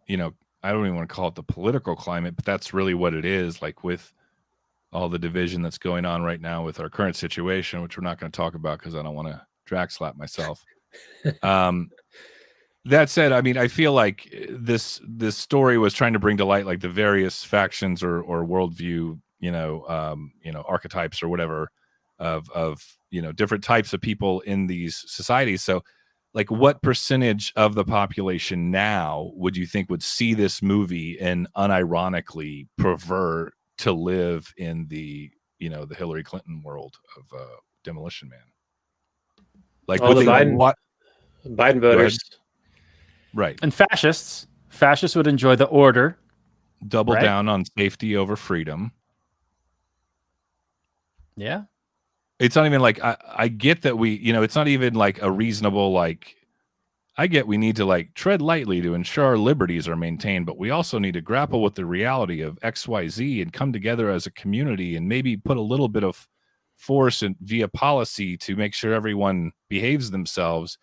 F: I don't even want to call it the political climate, but that's really what it is, like with all the division that's going on right now with our current situation, which we're not going to talk about because I don't want to drag slap myself. That said, I mean, I feel like this story was trying to bring to light like the various factions or worldview, archetypes or whatever of different types of people in these societies. So like what percentage of the population now would you think would see this movie and unironically prefer to live in the the Hillary Clinton world of Demolition Man? Like
D: all the Biden voters.
F: Right.
E: And fascists would enjoy the order.
F: Double down on safety over freedom.
E: Yeah.
F: It's not even like I get that we, it's not even like a reasonable, like, I get we need to like tread lightly to ensure our liberties are maintained, but we also need to grapple with the reality of XYZ and come together as a community and maybe put a little bit of force and via policy to make sure everyone behaves themselves.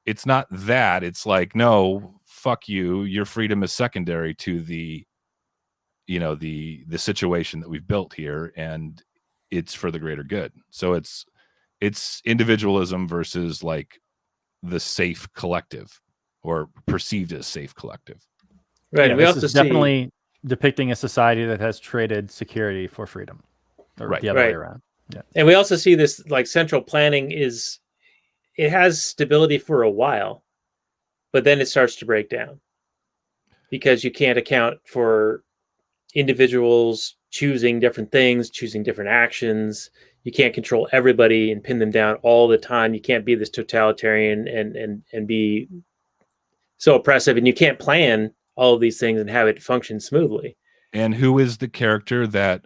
F: It's not that. It's like, no, fuck you. Your freedom is secondary to the situation that we've built here, and it's for the greater good. So it's individualism versus like the safe collective, or perceived as safe collective.
D: Right.
E: Yeah,
D: we
E: this
D: also
E: is definitely depicting a society that has traded security for freedom, or the other way around. Yeah.
D: And we also see this like central planning it has stability for a while, but then it starts to break down because you can't account for individuals choosing different things, choosing different actions. You can't control everybody and pin them down all the time. You can't be this totalitarian and be so oppressive, and you can't plan all of these things and have it function smoothly.
F: And who is the character that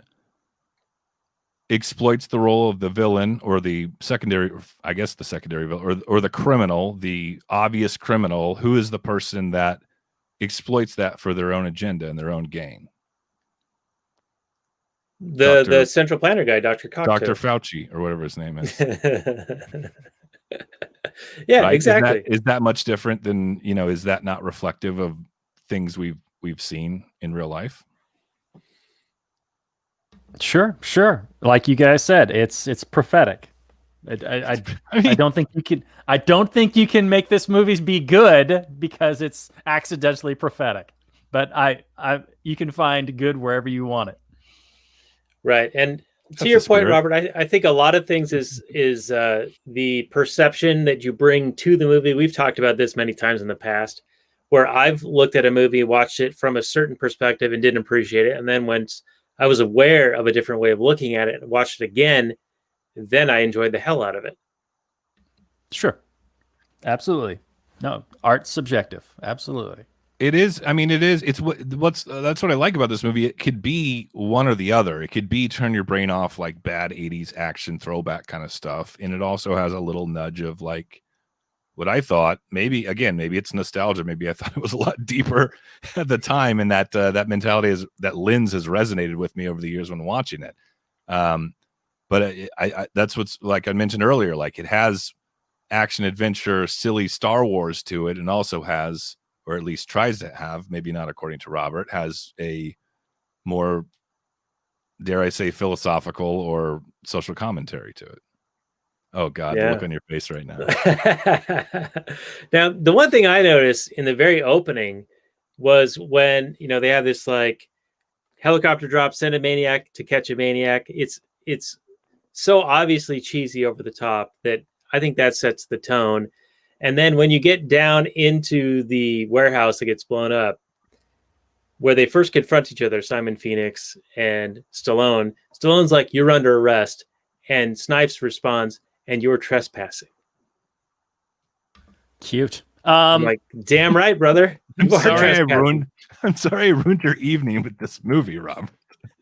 F: exploits the role of the villain, or the secondary, I guess the secondary villain, or the criminal, the obvious criminal? Who is the person that exploits that for their own agenda and their own gain?
D: The central planner guy, Dr.
F: Dr. Fauci, or whatever his name is.
D: Yeah,
F: right?
D: exactly.
F: Is that much different than, is that not reflective of things we've seen in real life?
E: Sure. Like you guys said, it's prophetic. I don't think you can. I don't think you can make this movie be good because it's accidentally prophetic. But you can find good wherever you want it.
D: Right, and
F: That's
D: to your point,
F: spirit.
D: Robert, I think a lot of things is the perception that you bring to the movie. We've talked about this many times in the past, where I've looked at a movie, watched it from a certain perspective, and didn't appreciate it, and then once I was aware of a different way of looking at it and watched it again, then I enjoyed the hell out of it.
E: Sure. Absolutely. No, art's subjective. Absolutely.
F: It is. I mean, it is. It's that's what I like about this movie. It could be one or the other. It could be turn your brain off, like bad 80s action throwback kind of stuff. And it also has a little nudge of like what I thought, maybe it's nostalgia. Maybe I thought it was a lot deeper at the time. And that mentality that lens has resonated with me over the years when watching it. But I that's what's, like I mentioned earlier, like it has action adventure, silly Star Wars to it, and also has, or at least tries to have, maybe not according to Robert, has a more, dare I say, philosophical or social commentary to it. Oh God, the look on your face right now.
D: Now, the one thing I noticed in the very opening was when, they have this like helicopter drop, send a maniac to catch a maniac. It's so obviously cheesy over the top that I think that sets the tone. And then when you get down into the warehouse that gets blown up, where they first confront each other, Simon Phoenix and Stallone's like, "You're under arrest." And Snipes responds, "And you're trespassing."
E: Cute.
D: I'm like, damn right, brother.
F: I'm sorry I ruined your evening with this movie, Rob.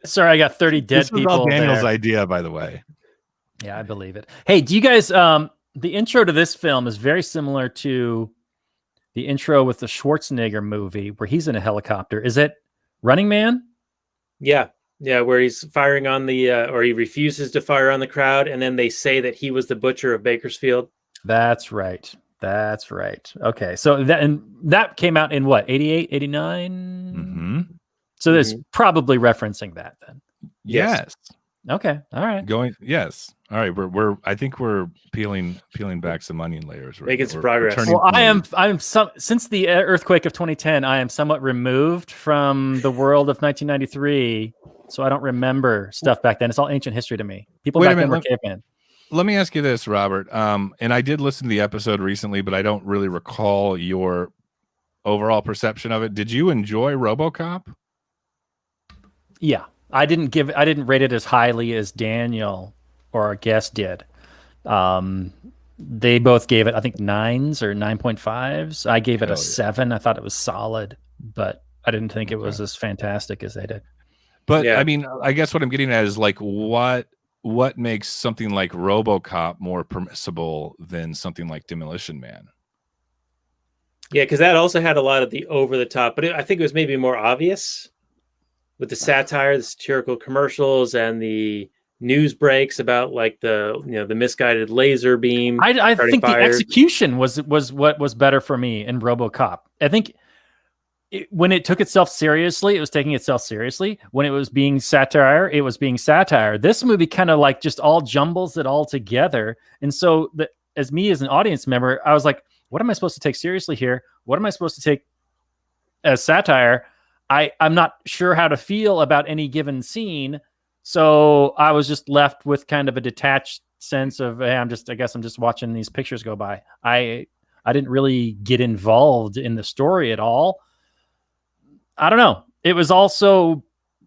E: Sorry, I got 30 dead
F: this was
E: people.
F: All Daniel's
E: there.
F: idea, by the way.
E: Yeah, I believe it. Hey, do you guys? The intro to this film is very similar to the intro with the Schwarzenegger movie where he's in a helicopter. Is it Running Man?
D: Yeah. Yeah, where he's firing on the, or he refuses to fire on the crowd, and then they say that he was the butcher of Bakersfield.
E: That's right. That's right. Okay. So that came out in what, 88, 89?
F: Mm-hmm.
E: So there's probably referencing that then.
F: Yes.
E: Okay. All right.
F: Yes. All right. We're I think we're peeling back some onion layers.
D: Making some
F: We're
D: progress.
F: turning
E: Well,
F: blue.
E: I'm since the earthquake of 2010, I am somewhat removed from the world of 1993, so I don't remember stuff back then. It's all ancient history to me. People
F: Wait a
E: back then were
F: minute,
E: cavemen.
F: Let me ask you this, Robert. And I did listen to the episode recently, but I don't really recall your overall perception of it. Did you enjoy RoboCop?
E: Yeah, I didn't rate it as highly as Daniel or our guest did. They both gave it, I think, 9s or 9.5s. I gave it a 7. I thought it was solid, but I didn't think it was as fantastic as they did.
F: But I mean, I guess what I'm getting at is like what makes something like RoboCop more permissible than something like Demolition Man?
D: Yeah, because that also had a lot of the over the top, but I think it was maybe more obvious with the satire, the satirical commercials, and the news breaks about like the misguided laser beam.
E: I think
D: fires.
E: the execution was what was better for me in RoboCop. I think when it took itself seriously, it was taking itself seriously. When it was being satire, it was being satire. This movie kind of like just all jumbles it all together. And so as an audience member, I was like, what am I supposed to take seriously here? What am I supposed to take as satire? I'm not sure how to feel about any given scene. So I was just left with kind of a detached sense of, hey, I guess I'm just watching these pictures go by. I didn't really get involved in the story at all. I don't know. It was also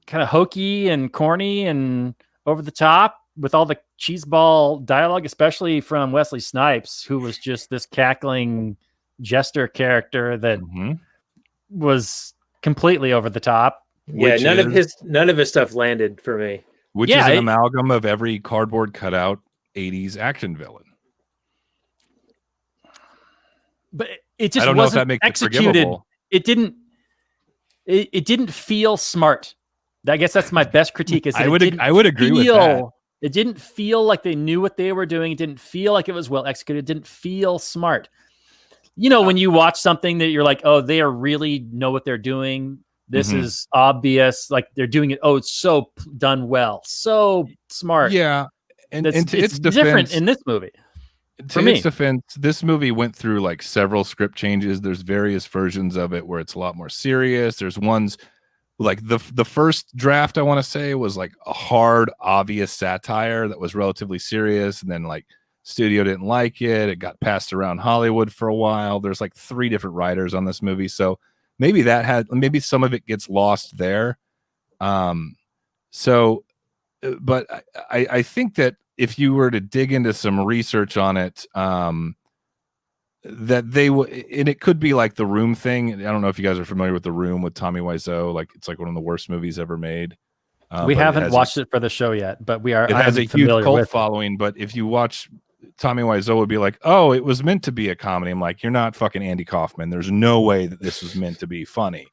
E: kind of hokey and corny and over the top with all the cheeseball dialogue, especially from Wesley Snipes, who was just this cackling jester character that was completely over the top.
D: Yeah, none of his stuff landed for me.
F: Which is an amalgam of every cardboard cutout 80s action villain.
E: But it just
F: I don't know if that
E: wasn't
F: makes it
E: executed.
F: forgivable.
E: It didn't feel smart. I guess that's my best critique. Is that
F: I would agree with that.
E: It didn't feel like they knew what they were doing. It didn't feel like it was well executed. It didn't feel smart. You know, when you watch something that you're like, oh, they really know what they're doing. This is obvious. Like they're doing it. Oh, it's so done well. So smart.
F: Yeah. And to its defense,
E: different in this movie.
F: To its defense, this movie went through like several script changes. There's various versions of it where it's a lot more serious. There's ones like the first draft, I want to say, was like a hard, obvious satire that was relatively serious. And then like studio didn't like it. It got passed around Hollywood for a while. There's like 3 different writers on this movie. So maybe maybe some of it gets lost there. But I think that if you were to dig into some research on it, that and it could be like the Room thing. I don't know if you guys are familiar with The Room with Tommy Wiseau. Like it's like one of the worst movies ever made.
E: We haven't watched it for the show yet, but we are.
F: It has a huge cult following. But if you watch, Tommy Wiseau would be like, "Oh, it was meant to be a comedy." I'm like, "You're not fucking Andy Kaufman. There's no way that this was meant to be funny."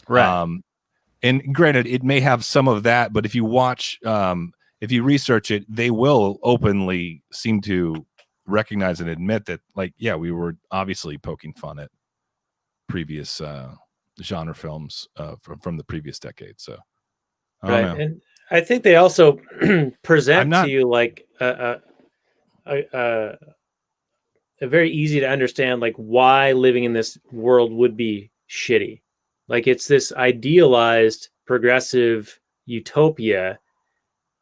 E: Right.
F: And granted, it may have some of that, but if you watch, if you research it, they will openly seem to recognize and admit that, like, yeah, we were obviously poking fun at previous genre films from the previous decade. So,
D: Right, and I think they also present to you like a very easy to understand like why living in this world would be shitty. Like it's this idealized progressive utopia,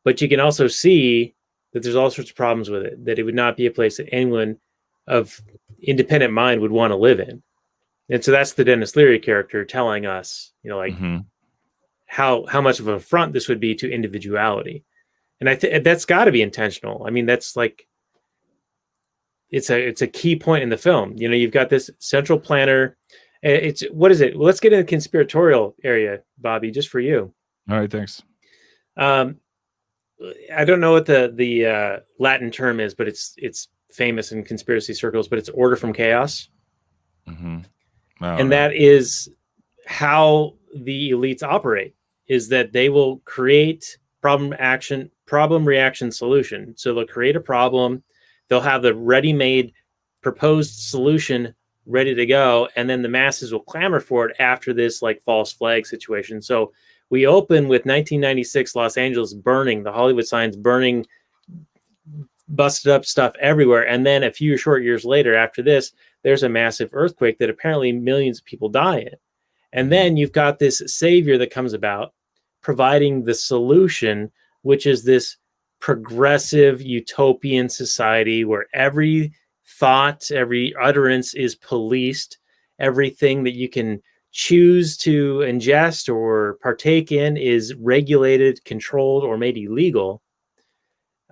D: but you can also see that there's all sorts of problems with it, that it would not be a place that anyone of independent mind would want to live in. And so that's the Dennis Leary character telling us, you know, like how much of an affront this would be to individuality. And I think that's got to be intentional. I mean, that's like, it's a key point in the film. You know, you've got this central planner. What is it? Well, let's get in the conspiratorial area, Bobby, just for you.
F: All right, thanks.
D: I don't know what the Latin term is, but it's famous in conspiracy circles, but it's order from chaos. And that is how the elites operate, is that they will create problem reaction solution. So they'll create a problem, they'll have the ready-made proposed solution ready to go, and then the masses will clamor for it after this like false flag situation. So we open with 1996 Los Angeles burning, the Hollywood signs burning, busted up stuff everywhere. And then a few short years later after this, there's a massive earthquake that apparently millions of people die in. And then you've got this savior that comes about providing the solution, which is this progressive utopian society where every thought, every utterance is policed. Everything that you can choose to ingest or partake in is regulated, controlled, or made illegal.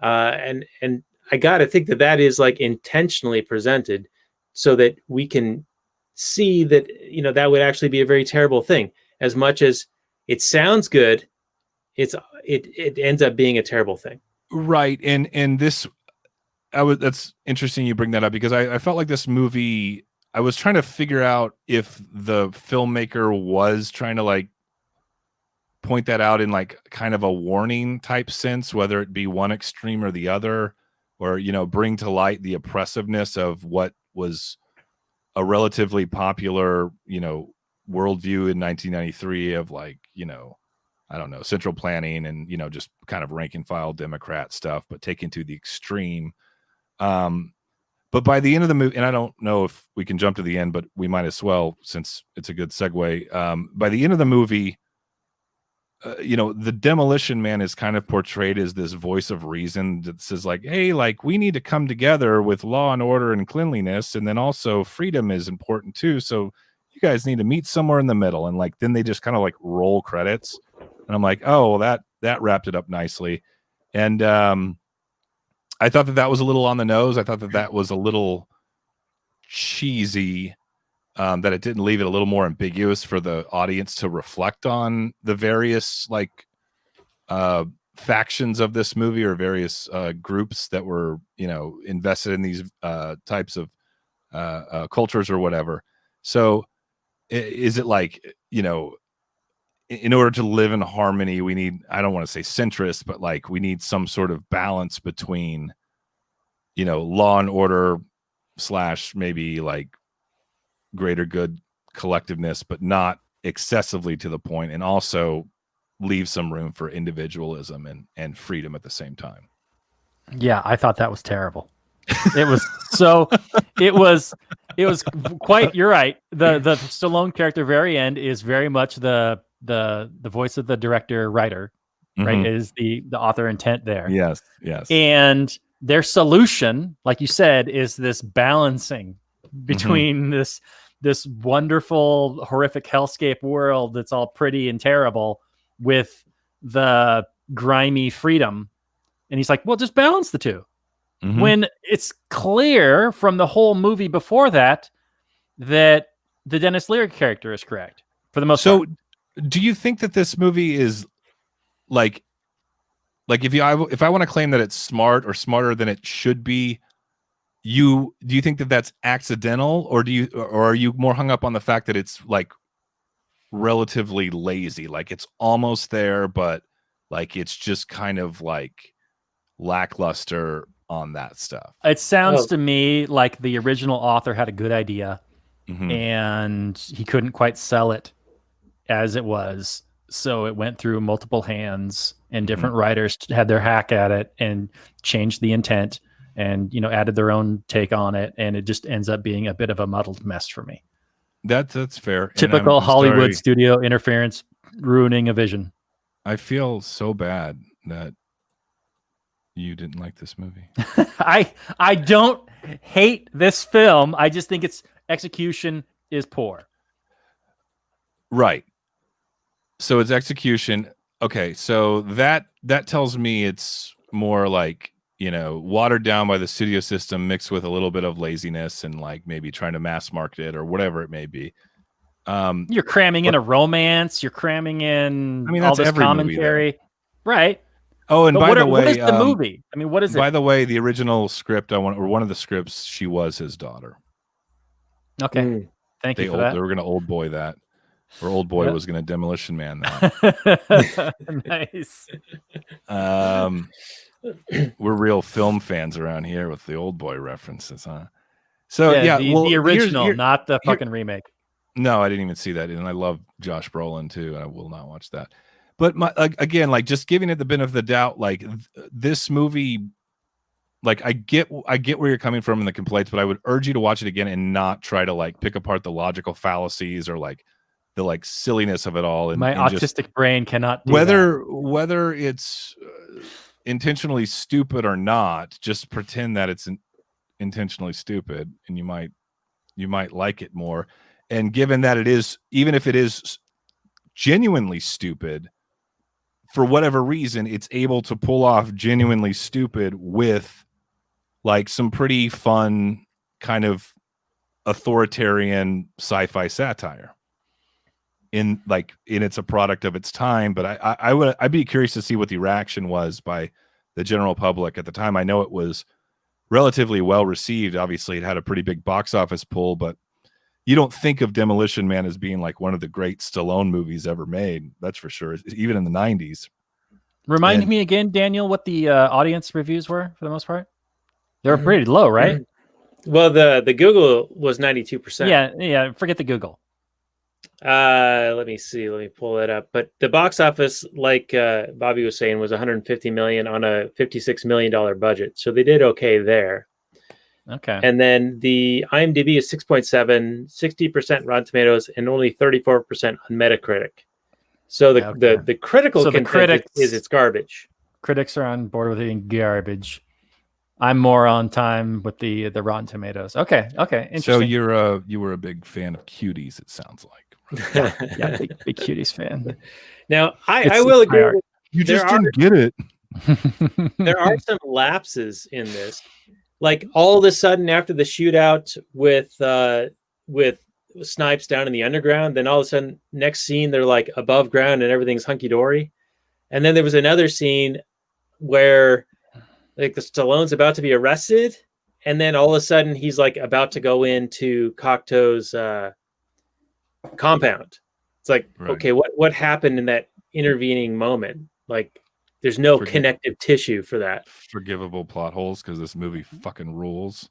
D: And I got to think that is like intentionally presented so that we can see that, that would actually be a very terrible thing. As much as it sounds good, it ends up being a terrible thing.
F: Right. And this, that's interesting you bring that up, because I felt like this movie, I was trying to figure out if the filmmaker was trying to like point that out in like kind of a warning type sense, whether it be one extreme or the other, or, bring to light the oppressiveness of what was a relatively popular, worldview in 1993 of like, I don't know, central planning and, just kind of rank and file Democrat stuff, but taken to the extreme. But by the end of the movie, and I don't know if we can jump to the end, but we might as well, since it's a good segue. By the end of the movie, the Demolition Man is kind of portrayed as this voice of reason that says like, hey, like we need to come together with law and order and cleanliness. And then also freedom is important too. So you guys need to meet somewhere in the middle. And like, then they just kind of like roll credits. And I'm like, oh, well, that wrapped it up nicely. And I thought that was a little on the nose. I thought that was a little cheesy. That it didn't leave it a little more ambiguous for the audience to reflect on the various like factions of this movie, or various groups that were, invested in these types of cultures or whatever. So is it like, in order to live in harmony, we need, I don't want to say centrist, but like we need some sort of balance between, law and order / maybe like greater good collectiveness, but not excessively to the point, and also leave some room for individualism and freedom at the same time.
E: Yeah, I thought that was terrible. It was so it was quite, you're right. The Stallone character very end is very much the voice of the director writer, right?
F: Mm-hmm.
E: Is the author intent there.
F: Yes.
E: And their solution, like you said, is this balancing between this wonderful, horrific hellscape world that's all pretty and terrible with the grimy freedom. And he's like, well, just balance the two. Mm-hmm. When it's clear from the whole movie before that the Dennis Leary character is correct for the most part.
F: So do you think that this movie is like if I want to claim that it's smart or smarter than it should be, do you think that that's accidental, or are you more hung up on the fact that it's like relatively lazy, like it's almost there, but like it's just kind of like lackluster on that stuff?
E: It sounds to me like the original author had a good idea,
F: mm-hmm.
E: and he couldn't quite sell it as it was, so it went through multiple hands, and different mm-hmm. writers had their hack at it and changed the intent, and added their own take on it, and it just ends up being a bit of a muddled mess for me.
F: That's fair.
E: Typical Hollywood studio interference, ruining a vision.
F: I feel so bad that you didn't like this movie.
E: I don't hate this film. I just think its execution is poor.
F: Right. So its execution. Okay. So that tells me it's more like, watered down by the studio system, mixed with a little bit of laziness and like maybe trying to mass market it or whatever it may be.
E: You're cramming in a romance. You're cramming in all this
F: every
E: commentary. Right.
F: Oh, and by the way,
E: what is the movie? I mean, what is it?
F: By the way, the original script, one of the scripts, she was his daughter.
E: Okay. Thank you for
F: They
E: that.
F: were going to old boy that, or old boy was going to Demolition Man that.
E: Nice.
F: We're real film fans around here with the old boy references, huh? So
E: the original, not the fucking remake.
F: No, I didn't even see that, and I love Josh Brolin too, and I will not watch that. But again, like just giving it the benefit of the doubt, like this movie, like I get where you're coming from in the complaints, but I would urge you to watch it again and not try to like pick apart the logical fallacies or like the like silliness of it all. And
E: my autistic brain cannot do
F: whether it's intentionally stupid or not, just pretend that it's intentionally stupid, and you might like it more. And given that it is, even if it is genuinely stupid, for whatever reason, it's able to pull off genuinely stupid with like some pretty fun kind of authoritarian sci-fi satire. It's a product of its time, but I'd be curious to see what the reaction was by the general public at the time. I know it was relatively well received. Obviously, it had a pretty big box office pull, but you don't think of Demolition Man as being like one of the great Stallone movies ever made. That's for sure. Even in the 90s.
E: Remind me again, Daniel, what the audience reviews were for the most part. They were pretty low, right?
D: Well, the Google was 92%.
E: Yeah. Forget the Google.
D: Let me see. Let me pull it up. But the box office, like Bobby was saying, was 150 million on a $56 million budget. So they did okay there.
E: Okay.
D: And then the IMDb is 6.7, 60% Rotten Tomatoes, and only 34% on Metacritic. So the critical consensus is it's garbage.
E: Critics are on board with eating garbage. I'm more on time with the Rotten Tomatoes. Okay. Interesting.
F: So you were a big fan of Cuties, it sounds like.
E: yeah, big Cuties fan.
D: Now I will agree.
F: You just didn't get it.
D: There are some lapses in this. Like all of a sudden after the shootout with Snipes down in the underground, then all of a sudden next scene they're like above ground and everything's hunky dory. And then there was another scene where like the Stallone's about to be arrested, and then all of a sudden he's like about to go into Cocteau's compound. It's like, okay, what happened in that intervening moment? Like there's no connective tissue for that.
F: Forgivable plot holes because this movie fucking rules.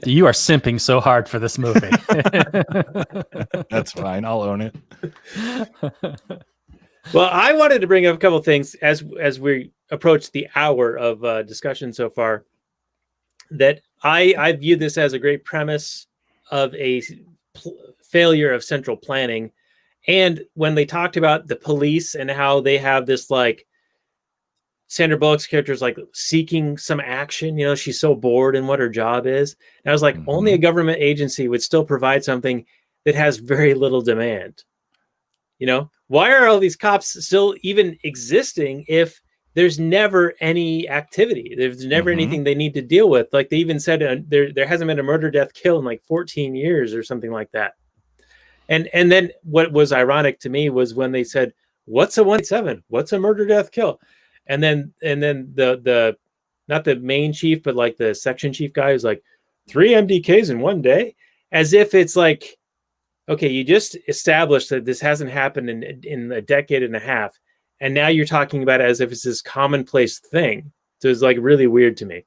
E: You are simping so hard for this movie.
F: That's fine. I'll own it.
D: Well, I wanted to bring up a couple of things as we approach the hour of discussion so far. That I view this as a great premise of a failure of central planning. And when they talked about the police and how they have this like Sandra Bullock's character is like seeking some action, she's so bored in what her job is. And I was like, only a government agency would still provide something that has very little demand. Why are all these cops still even existing if there's never any activity? There's never anything they need to deal with. Like they even said there hasn't been a murder, death, kill in like 14 years or something like that. And then what was ironic to me was when they said, what's a 187? What's a murder, death, kill? And then the not the main chief, but like the section chief guy was like 3 MDKs in one day, as if it's like, okay, you just established that this hasn't happened in a decade and a half. And now you're talking about it as if it's this commonplace thing. So it's like really weird to me.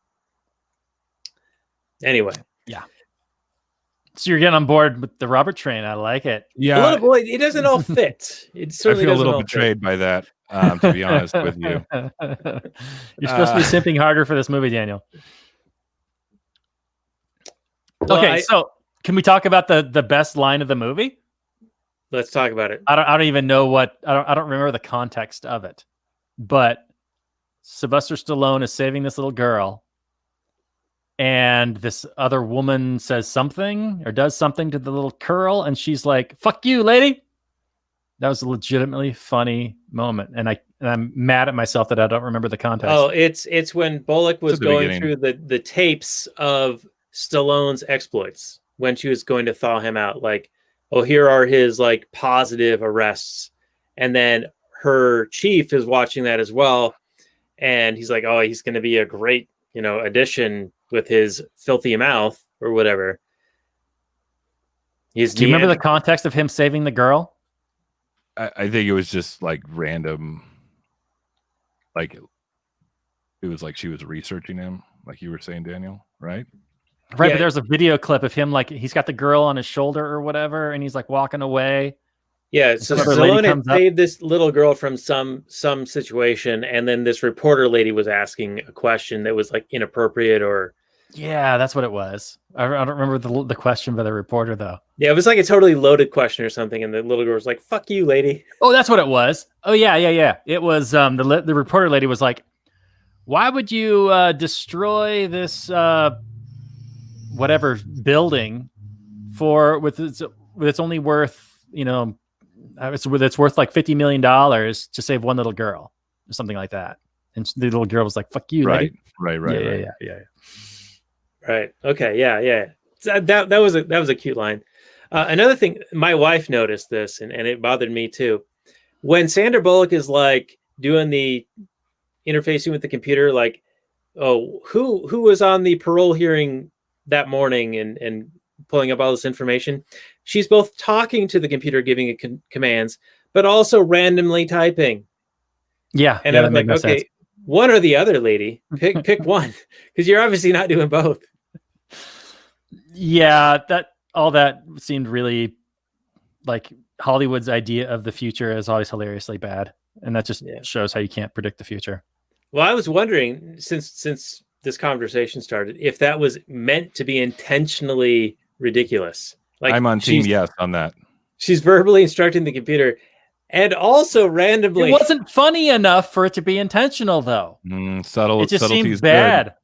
D: Anyway.
E: Yeah. So you're getting on board with the Robert train. I like it.
F: Yeah.
D: It doesn't all fit. It certainly
F: I feel a
D: doesn't
F: little
D: all
F: betrayed
D: fit.
F: by that, to be honest with you.
E: You're supposed to be simping harder for this movie, Daniel.
D: Well,
E: okay, so can we talk about the best line of the movie?
D: Let's talk about it.
E: I don't even know I don't remember the context of it. But Sylvester Stallone is saving this little girl, and this other woman says something or does something to the little girl, and she's like, "Fuck you, lady." That was a legitimately funny moment, and I'm mad at myself that I don't remember the context.
D: Oh, it's when Bullock was going through the tapes of Stallone's exploits when she was going to thaw him out. Like, oh, here are his like positive arrests, and then her chief is watching that as well, and he's like, oh, he's going to be a great addition with his filthy mouth or whatever. He's
E: Do you remember the context of him saving the girl?
F: I think it was just like random. Like it was like she was researching him, like you were saying, Daniel, right?
E: Right,
D: Yeah.
E: but there's a video clip of him, like he's got the girl on his shoulder or whatever, and he's like walking away.
D: Yeah, so
E: some other lady
D: Stallone had
E: comes up.
D: saved this little girl from some situation, and then this reporter lady was asking a question that was like inappropriate or
E: Yeah, that's what it was. I don't remember the question by the reporter though.
D: yeah, it was like a totally loaded question or something, and the little girl was like, "Fuck you, lady."
E: Oh, that's what it was. Oh yeah. It was the reporter lady was like, "Why would you destroy this whatever building with it's only worth it's worth like $50 million to save one little girl or something like that?" And the little girl was like, "Fuck you,
F: Right,
E: lady."
F: right.
E: Yeah.
D: Right. Okay. Yeah. So that was a cute line. Another thing, my wife noticed this, and it bothered me too. When Sandra Bullock is like doing the interfacing with the computer, like, oh, who was on the parole hearing that morning and pulling up all this information, she's both talking to the computer, giving it commands, but also randomly typing.
E: Yeah.
D: And
E: yeah,
D: I was like, okay, one or the other, lady. Pick one, because you're obviously not doing both.
E: Yeah, all that seemed really like Hollywood's idea of the future is always hilariously bad, and that just shows how you can't predict the future.
D: Well, I was wondering, since this conversation started, if that was meant to be intentionally ridiculous. Like,
F: I'm on team yes on that.
D: She's verbally instructing the computer, and also randomly.
E: It wasn't funny enough for it to be intentional, though.
F: Subtle.
E: It just
F: subtlety
E: seemed bad.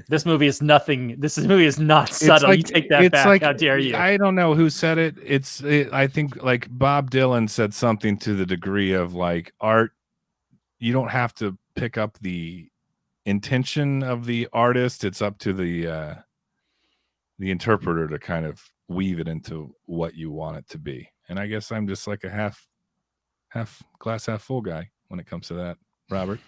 E: This movie is nothing. This movie is not subtle.
F: Like,
E: you take that back. Like, how dare you?
F: I don't know who said it. I think like Bob Dylan said something to the degree of like art. You don't have to pick up the intention of the artist. It's up to the interpreter to kind of weave it into what you want it to be. And I guess I'm just like a half glass half full guy when it comes to that, Robert.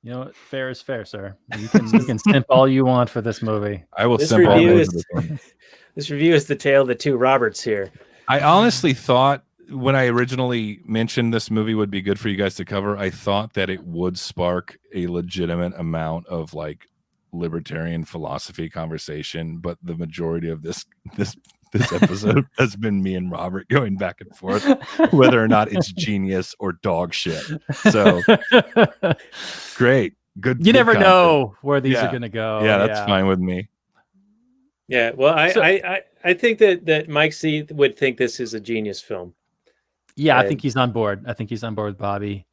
E: You know what? Fair is fair, sir. You can simp all you want for this movie.
F: I will
D: This
F: simp all
D: review
F: those
D: is
F: of this.
D: this review is the tale of the two Roberts here.
F: I honestly thought when I originally mentioned this movie would be good for you guys to cover, I thought that it would spark a legitimate amount of like libertarian philosophy conversation, but the majority of this episode has been me and Robert going back and forth whether or not it's genius or dog shit. So great. Good.
E: You
F: good
E: never
F: content.
E: know where these are going to go.
F: Yeah, that's fine with me.
D: Yeah, well, I think that Mike C would think this is a genius film.
E: Yeah, I think he's on board. I think he's on board with Bobby.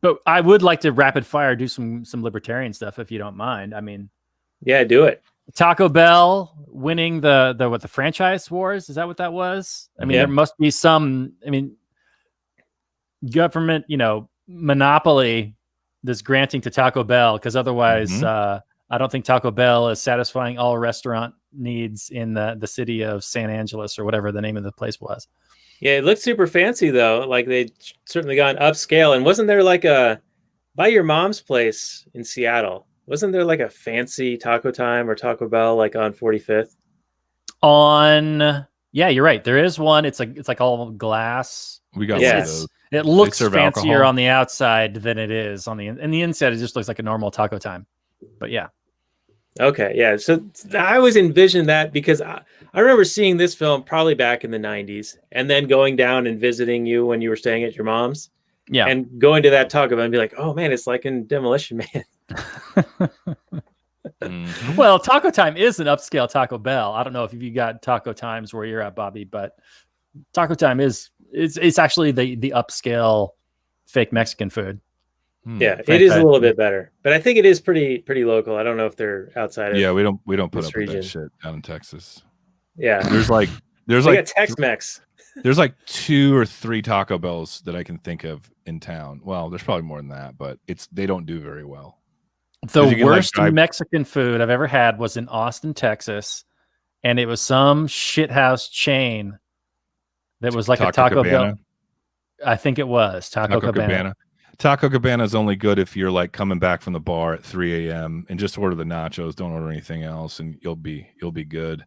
E: But I would like to rapid fire do some libertarian stuff if you don't mind. I mean,
D: yeah, do it.
E: Taco Bell winning the franchise wars, is that what that was? I mean, there must be some, government, monopoly that's granting to Taco Bell, because otherwise I don't think Taco Bell is satisfying all restaurant needs in the city of San Angeles or whatever the name of the place was.
D: Yeah, it looked super fancy though. Like they'd certainly gone upscale. And wasn't there like by your mom's place in Seattle, wasn't there like a fancy Taco Time or Taco Bell like on 45th?
E: Yeah, you're right. There is one. It's like all glass.
F: We got
D: one
F: of those.
E: It looks fancier
F: alcohol
E: on the outside than it is on the inside. It just looks like a normal Taco Time. But yeah.
D: Okay, yeah. So I always envisioned that because I remember seeing this film probably back in the 90s and then going down and visiting you when you were staying at your mom's.
E: Yeah.
D: And going to that Taco Bell and be like, oh man, it's like in Demolition Man.
E: Well, Taco Time is an upscale Taco Bell. I don't know if you got Taco Times where you're at, Bobby, but Taco Time it's actually the upscale fake Mexican food.
D: Yeah, it is a little bit better, but I think it is pretty local. I don't know if they're outside of.
F: Yeah, we don't put up
D: region.
F: with that shit down in Texas.
D: Yeah,
F: there's like
D: Tex-Mex.
F: There's like 2 or 3 Taco Bells that I can think of in town. Well, there's probably more than that, but they don't do very well.
E: The worst Mexican food I've ever had was in Austin, Texas, and it was some shithouse chain that was like a Taco Bell. I think it was Taco Cabana.
F: Taco Cabana is only good if you're like coming back from the bar at 3 a.m. and just order the nachos. Don't order anything else, and you'll be good.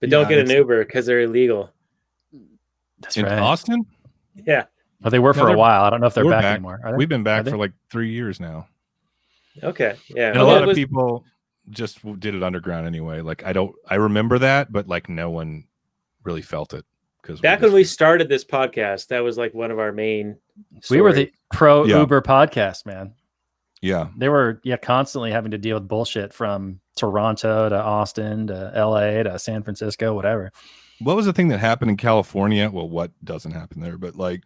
D: but
F: Yeah,
D: don't get an
F: it's-
D: Uber because they're illegal.
E: That's
F: In
E: right.
F: Austin,
D: Yeah.
E: Well, they were
F: No,
E: for a
F: they're-
E: while. I don't know if they're
F: we're
E: back,
F: back.
E: anymore. Are they?
F: we've been
E: Are
F: back
E: they?
F: for like 3 years now,
D: Okay. Yeah.
F: and a
D: Well,
F: lot
D: it
F: of
D: was-
F: people just did it underground anyway. Like I remember that, but like no one really felt it because
D: Back when we started this podcast, that was like one of our main.
E: We were the
D: stories.
E: pro
F: Yeah.
E: Uber podcast, man.
F: yeah.
E: They were constantly having to deal with bullshit from Toronto to Austin to LA to San Francisco, whatever.
F: What was the thing that happened in California? Well, what doesn't happen there, but like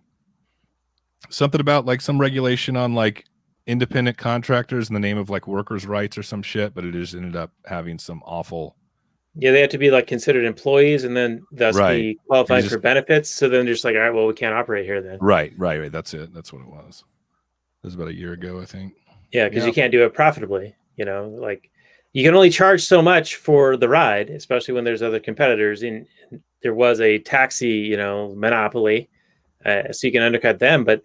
F: something about like some regulation on like independent contractors in the name of like workers' rights or some shit, but it just ended up having some awful.
D: Yeah, they had to be like considered employees and then thus
F: Right.
D: be qualified
F: You
D: for
F: just-
D: benefits. So then they're just like, all right, well, we can't operate here then.
F: Right. That's it. That's what it was. It was about a year ago, I think.
D: Yeah, because
F: Yeah.
D: you can't do it profitably. You know, like you can only charge so much for the ride, especially when there's other competitors. In there was a taxi, monopoly, so you can undercut them. But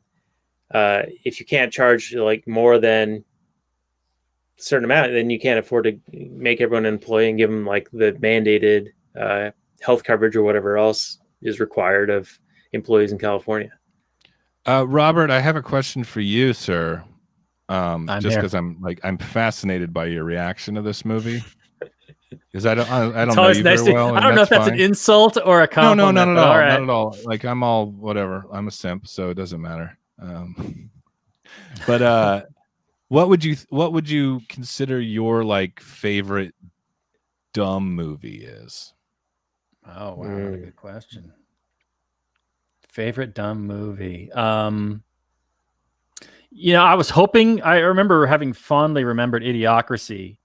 D: if you can't charge like more than a certain amount, then you can't afford to make everyone an employee and give them like the mandated health coverage or whatever else is required of employees in California.
F: Robert, I have a question for you, sir.
E: I'm
F: Just
E: here.
F: because I'm fascinated by your reaction to this movie. Because I don't
E: It's
F: know
E: always
F: you
E: nice
F: very
E: to.
F: well.
E: I
F: and
E: don't know if that's
F: fine.
E: an insult or a
F: No,
E: compliment.
F: not at
E: but
F: all.
E: all right.
F: Not at all. Like I'm all whatever. I'm a simp, so it doesn't matter. But what would you consider your like favorite dumb movie is?
E: Oh wow, what a good question. Favorite dumb movie. I was hoping. I remember having fondly remembered Idiocracy.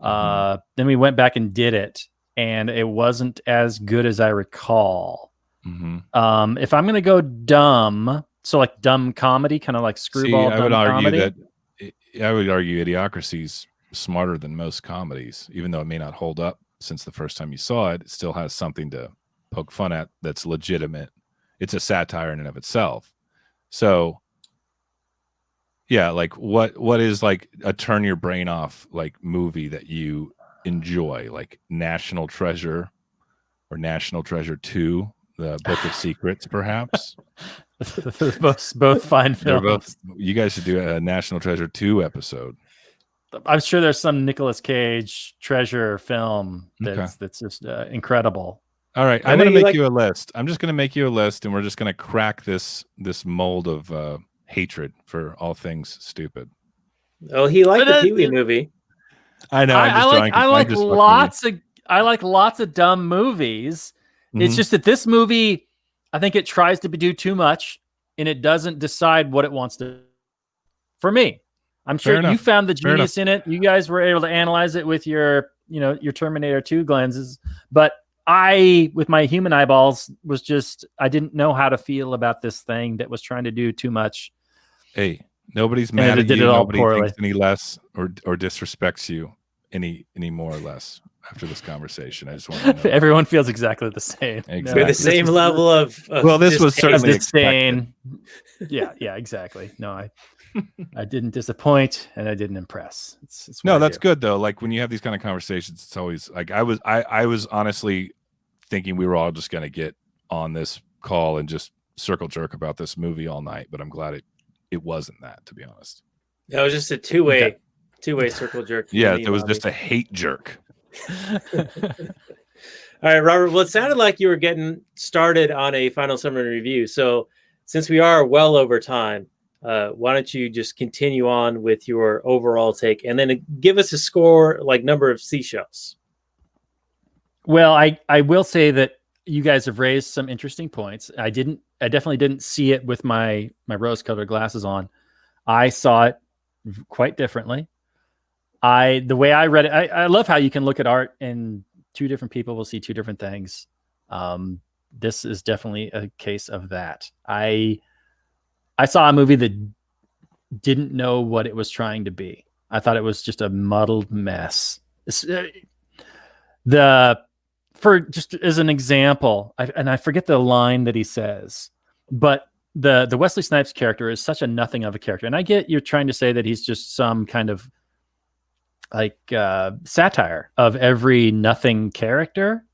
E: Then we went back and did it, and it wasn't as good as I recall.
F: Mm-hmm.
E: If I'm gonna go dumb, so like dumb comedy, kind of like screwball.
F: I would
E: dumb
F: argue
E: comedy.
F: I would argue Idiocracy's smarter than most comedies, even though it may not hold up since the first time you saw it. It still has something to poke fun at that's legitimate. It's a satire in and of itself. So, yeah, like what is like a turn your brain off like movie that you enjoy, like National Treasure or National Treasure 2, The Book of Secrets, perhaps?
E: both fine
F: They're
E: films.
F: both. You guys should do a National Treasure 2 episode.
E: I'm sure there's some Nicolas Cage treasure film that's just incredible.
F: All right,
D: I
F: I'm
D: know
F: going to
D: you
F: make
D: like-
F: you a list. I'm just going to make you a list, and we're just going to crack this mold of hatred for all things stupid.
D: Oh, he liked the
E: But,
D: Pee Wee movie.
F: I know.
E: I like lots of dumb movies. It's
F: Mhm.
E: just that this movie, I think it tries to do too much, and it doesn't decide what it wants to. For me, I'm sure
F: Fair enough.
E: you found the
F: Fair
E: genius in it. You guys were able to analyze it with your Terminator 2 glances, but I, with my human eyeballs, I didn't know how to feel about this thing that was trying to do too much.
F: Hey, nobody's
E: And
F: mad
E: it
F: at
E: did
F: you.
E: it all
F: Nobody
E: poorly.
F: thinks any less or disrespects you any more or less after this conversation. I just want to know.
E: Everyone feels exactly the same.
F: Exactly.
D: With the
F: This
D: same
E: is-
D: level of
F: Well, this was
D: disdain.
F: certainly
E: disdain. Yeah, exactly. No, I didn't disappoint and I didn't impress. It's what
F: No,
E: I
F: that's
E: do.
F: good though. Like when you have these kind of conversations, it's always like I was honestly thinking we were all just gonna get on this call and just circle jerk about this movie all night, but I'm glad it wasn't that, to be honest.
D: That was just a two-way
E: Okay.
D: circle jerk.
F: Yeah,
D: Me,
F: it was
D: Bobby.
F: just a hate jerk.
D: All right, Robert. Well, it sounded like you were getting started on a final summary review. So, since we are well over time, why don't you just continue on with your overall take, and then give us a score, like number of seashells.
E: Well, I will say that you guys have raised some interesting points. I definitely didn't see it with my rose-colored glasses on. I saw it quite differently. The way I read it, I love how you can look at art and two different people will see two different things. This is definitely a case of that. I saw a movie that didn't know what it was trying to be. I thought it was just a muddled mess. For just as an example, I forget the line that he says, but the Wesley Snipes character is such a nothing of a character. And I get you're trying to say that he's just some kind of like satire of every nothing character.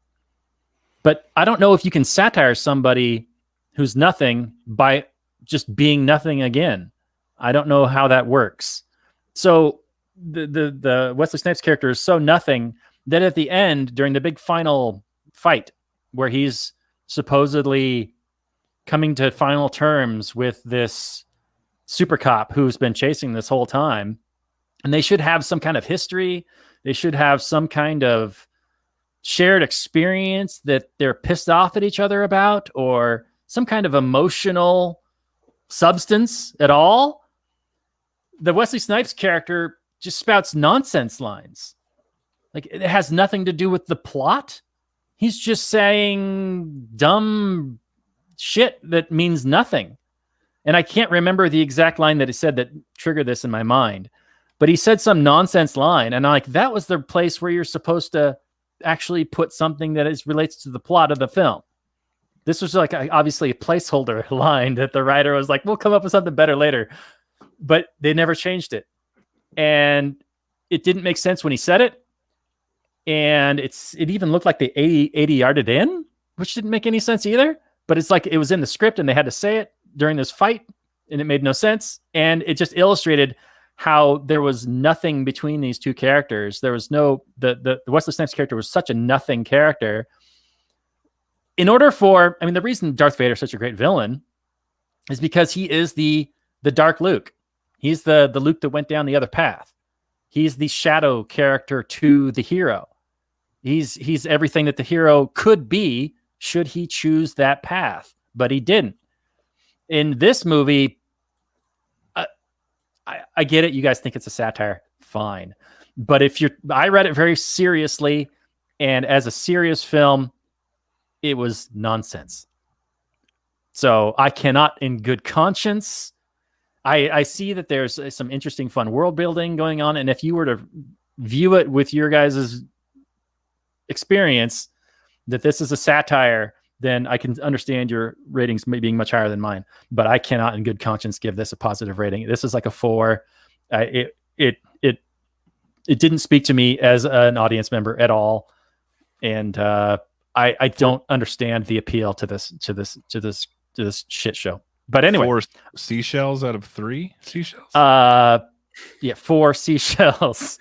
E: But I don't know if you can satire somebody who's nothing by just being nothing again. I don't know how that works. So the Wesley Snipes character is so nothing that at the end, during the big final fight, where he's supposedly coming to final terms with this super cop who's been chasing this whole time, and they should have some kind of history. They should have some kind of shared experience that they're pissed off at each other about, or some kind of emotional substance at all. The Wesley Snipes character just spouts nonsense lines. Like, it has nothing to do with the plot. He's just saying dumb shit that means nothing. And I can't remember the exact line that he said that triggered this in my mind, but he said some nonsense line. And I'm like, that was the place where you're supposed to actually put something that relates to the plot of the film. This was like obviously a placeholder line that the writer was like, we'll come up with something better later, but they never changed it. And it didn't make sense when he said it. And it even looked like they 80 yarded in, which didn't make any sense either. But it's like it was in the script and they had to say it during this fight and it made no sense. And it just illustrated how there was nothing between these two characters. There was no, the Wesley Snipes character was such a nothing character. In order for, I mean, the reason Darth Vader is such a great villain is because he is the dark Luke. He's the Luke that went down the other path. He's the shadow character to the hero. He's everything that the hero could be should he choose that path, but he didn't. In this movie, I get it. You guys think it's a satire. Fine. But I read it very seriously, and as a serious film, it was nonsense. So I cannot in good conscience. I see that there's some interesting fun world building going on. And if you were to view it with your guys' experience that this is a satire, then I can understand your ratings being much higher than mine. But I cannot in good conscience give this a positive rating. This is like a 4. It didn't speak to me as an audience member at all. And I don't understand the appeal to this shit show. But anyway,
F: 4 seashells out of 3 seashells.
E: 4 seashells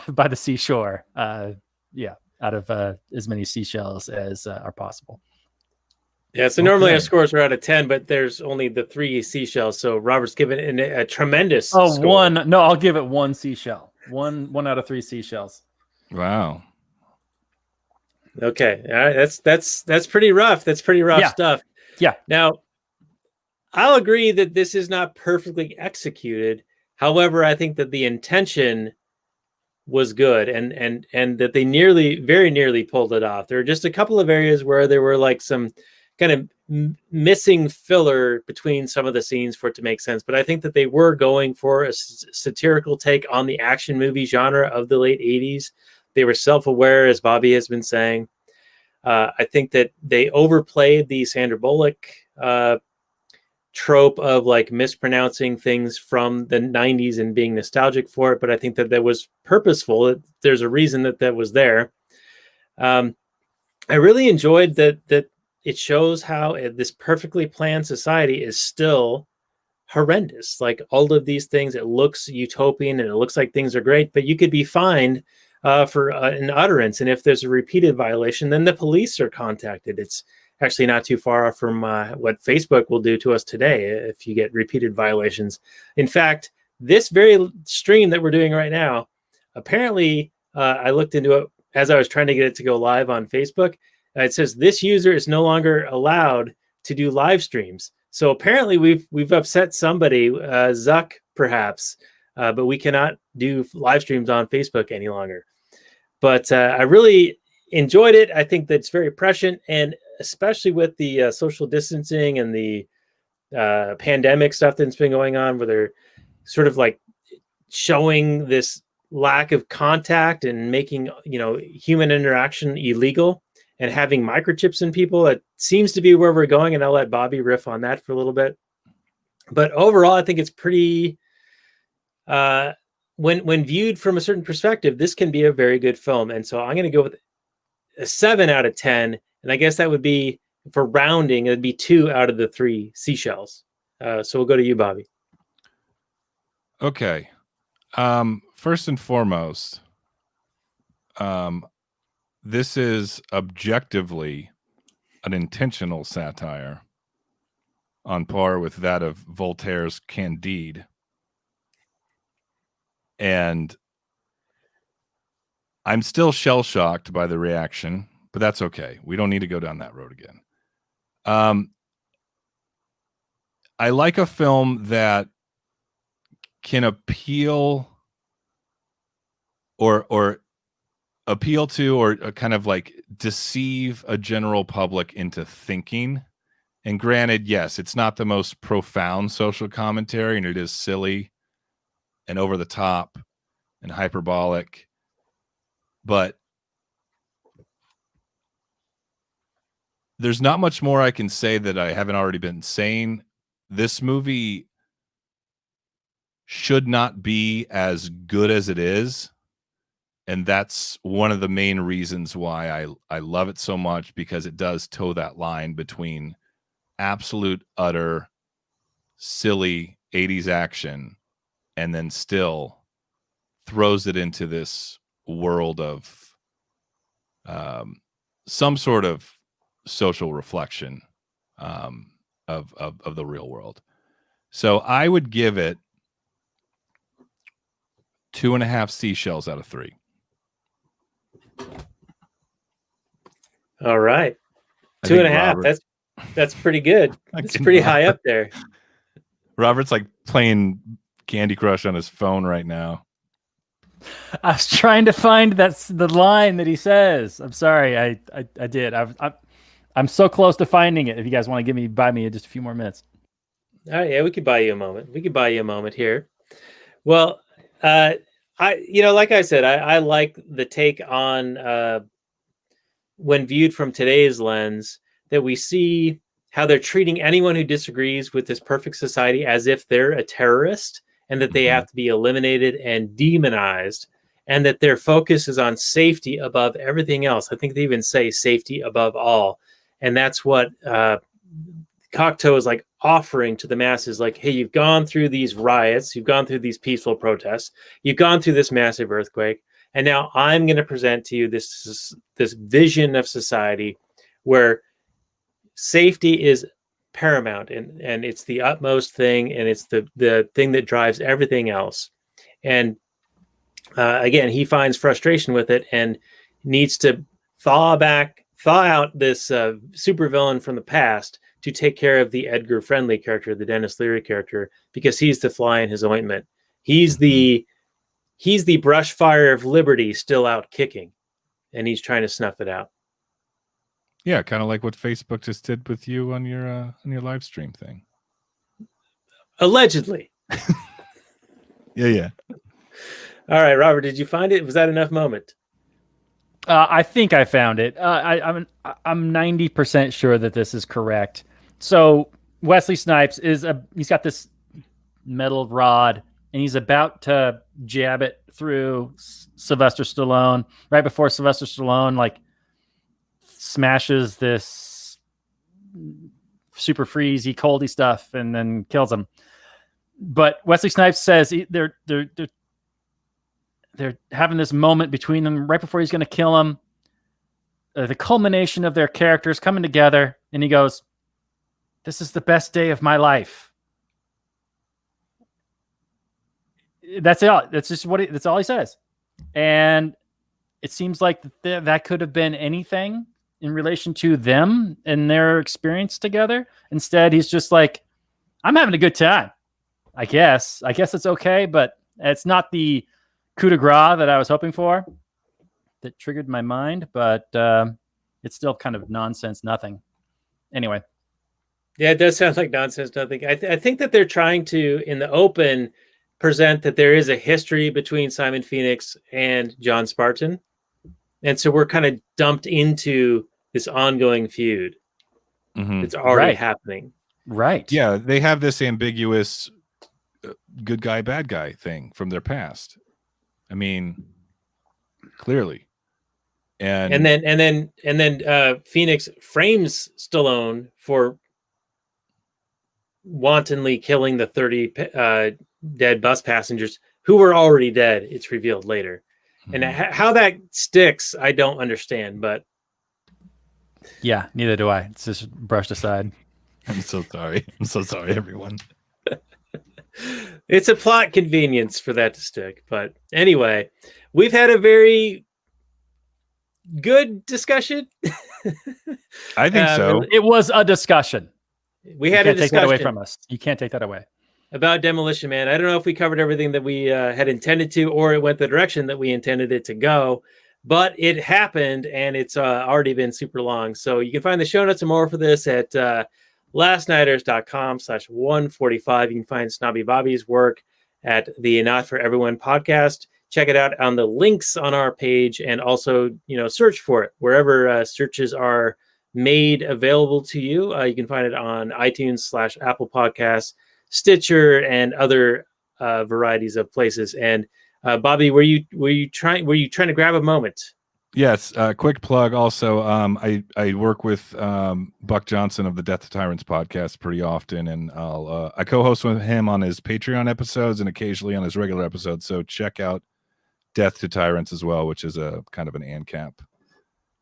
E: by the seashore. Out of as many seashells as are possible.
D: Yeah, so normally our scores are out of 10, but there's only the 3 seashells. So Robert's given a tremendous score.
E: 1. No, I'll give it 1 seashell. 1 out of 3 seashells.
F: Wow.
D: Okay, all right, that's pretty rough. That's pretty rough stuff.
E: Yeah.
D: Now, I'll agree that this is not perfectly executed. However, I think that the intention was good and that they very nearly pulled it off. There are just a couple of areas where there were like some kind of missing filler between some of the scenes for it to make sense. But I think that they were going for a satirical take on the action movie genre of the late 80s. They were self-aware, as Bobby has been saying. I think that they overplayed the Sandra Bullock trope of like mispronouncing things from the 90s and being nostalgic for it. But I think that was purposeful. There's a reason that was there. I really enjoyed that it shows how this perfectly planned society is still horrendous. Like all of these things, it looks utopian and it looks like things are great, but you could be fined for an utterance. And if there's a repeated violation, then the police are contacted. It's actually not too far from what Facebook will do to us today if you get repeated violations. In fact, this very stream that we're doing right now, apparently I looked into it as I was trying to get it to go live on Facebook. It says this user is no longer allowed to do live streams. So apparently we've upset somebody, Zuck perhaps, but we cannot do live streams on Facebook any longer. But I really enjoyed it. I think that's very prescient, and especially with the social distancing and the pandemic stuff that's been going on, where they're sort of like showing this lack of contact and making human interaction illegal and having microchips in people. It seems to be where we're going, and I'll let Bobby riff on that for a little bit. But overall, I think it's pretty when viewed from a certain perspective, this can be a very good film. And so I'm going to go with a 7 out of 10. And I guess that would be, for rounding, it would be 2 out of the 3 seashells. So we'll go to you, Bobby.
F: Okay. First and foremost, this is objectively an intentional satire on par with that of Voltaire's Candide. And I'm still shell-shocked by the reaction, but that's okay. We don't need to go down that road again. I like a film that can appeal or appeal to or kind of like deceive a general public into thinking. And granted, yes, it's not the most profound social commentary, and it is silly and over the top and hyperbolic, but there's not much more I can say that I haven't already been saying. This movie should not be as good as it is. And that's one of the main reasons why I love it so much, because it does toe that line between absolute, utter, silly 80s action and then still throws it into this world of some sort of social reflection of the real world. So I would give it 2.5 seashells out of 3.
D: All right.
F: I
D: 2.5.
F: think Robert-
D: That's pretty good. It's
F: think
D: pretty high up there.
F: Robert's like playing Candy Crush on his phone right now.
E: I was trying to find that's the line that he says. I'm sorry, I did. I'm so close to finding it. If you guys want to buy me just a few more minutes.
D: All right, yeah, we could buy you a moment. We could buy you a moment here. Well, like I said, I like the take on when viewed from today's lens, that we see how they're treating anyone who disagrees with this perfect society as if they're a terrorist and that they have to be eliminated and demonized, and that their focus is on safety above everything else. I think they even say safety above all. And that's what Cocteau is like offering to the masses. Like, hey, you've gone through these riots, you've gone through these peaceful protests, you've gone through this massive earthquake, and now I'm going to present to you this vision of society where safety is paramount and it's the utmost thing, and it's the thing that drives everything else. And again, he finds frustration with it and needs to thaw out this supervillain from the past to take care of the Edgar Friendly character, the Dennis Leary character, because he's the fly in his ointment. He's the brush fire of liberty still out kicking, and he's trying to snuff it out.
F: Yeah, kind of like what Facebook just did with you on your live stream thing.
D: Allegedly.
F: Yeah.
D: All right, Robert, did you find it? Was that enough moment?
E: I think I found it. I'm 90% sure that this is correct. So Wesley Snipes he's got this metal rod, and he's about to jab it through Sylvester Stallone right before Sylvester Stallone like smashes this super freezy coldy stuff and then kills him. But Wesley Snipes says they're having this moment between them right before he's going to kill him. The culmination of their characters coming together, and he goes, "This is the best day of my life." That's it. That's just that's all he says. And it seems like that could have been anything in relation to them and their experience together. Instead, he's just like, "I'm having a good time. I guess it's okay, but it's not the coup de grace that I was hoping for that triggered my mind, but it's still kind of nonsense, nothing." Anyway.
D: Yeah, it does sound like nonsense, nothing. I think that they're trying to, in the open, present that there is a history between Simon Phoenix and John Spartan. And so we're kind of dumped into this ongoing feud. It's already happening.
E: Right.
F: Yeah, they have this ambiguous good guy, bad guy thing from their past. I mean, clearly. And
D: then Phoenix frames Stallone for wantonly killing the 30 dead bus passengers who were already dead. It's revealed later. And how that sticks, I don't understand, but
E: Yeah, neither do I. It's just brushed aside.
F: I'm so sorry. I'm so sorry, everyone.
D: it's a plot convenience for that to stick. But anyway, we've had a very good discussion.
F: I think so.
E: It was a discussion.
D: We had a discussion.
E: Take that away from us. You can't take that away.
D: About Demolition Man. I don't know if we covered everything that we had intended to, or it went the direction that we intended it to go, but it happened, and it's already been super long. So you can find the show notes and more for this at lastnighters.com/145. You can find Snobby Bobby's work at the Not For Everyone podcast. Check it out on the links on our page, and also, search for it wherever searches are made available to you. You can find it on iTunes/Apple Podcasts, Stitcher, and other varieties of places. And Bobby, were you trying to grab a moment?
F: Yes. Quick plug. Also, I work with Buck Johnson of the Death to Tyrants podcast pretty often, and I co-host with him on his Patreon episodes and occasionally on his regular episodes. So check out Death to Tyrants as well, which is a kind of an ANCAP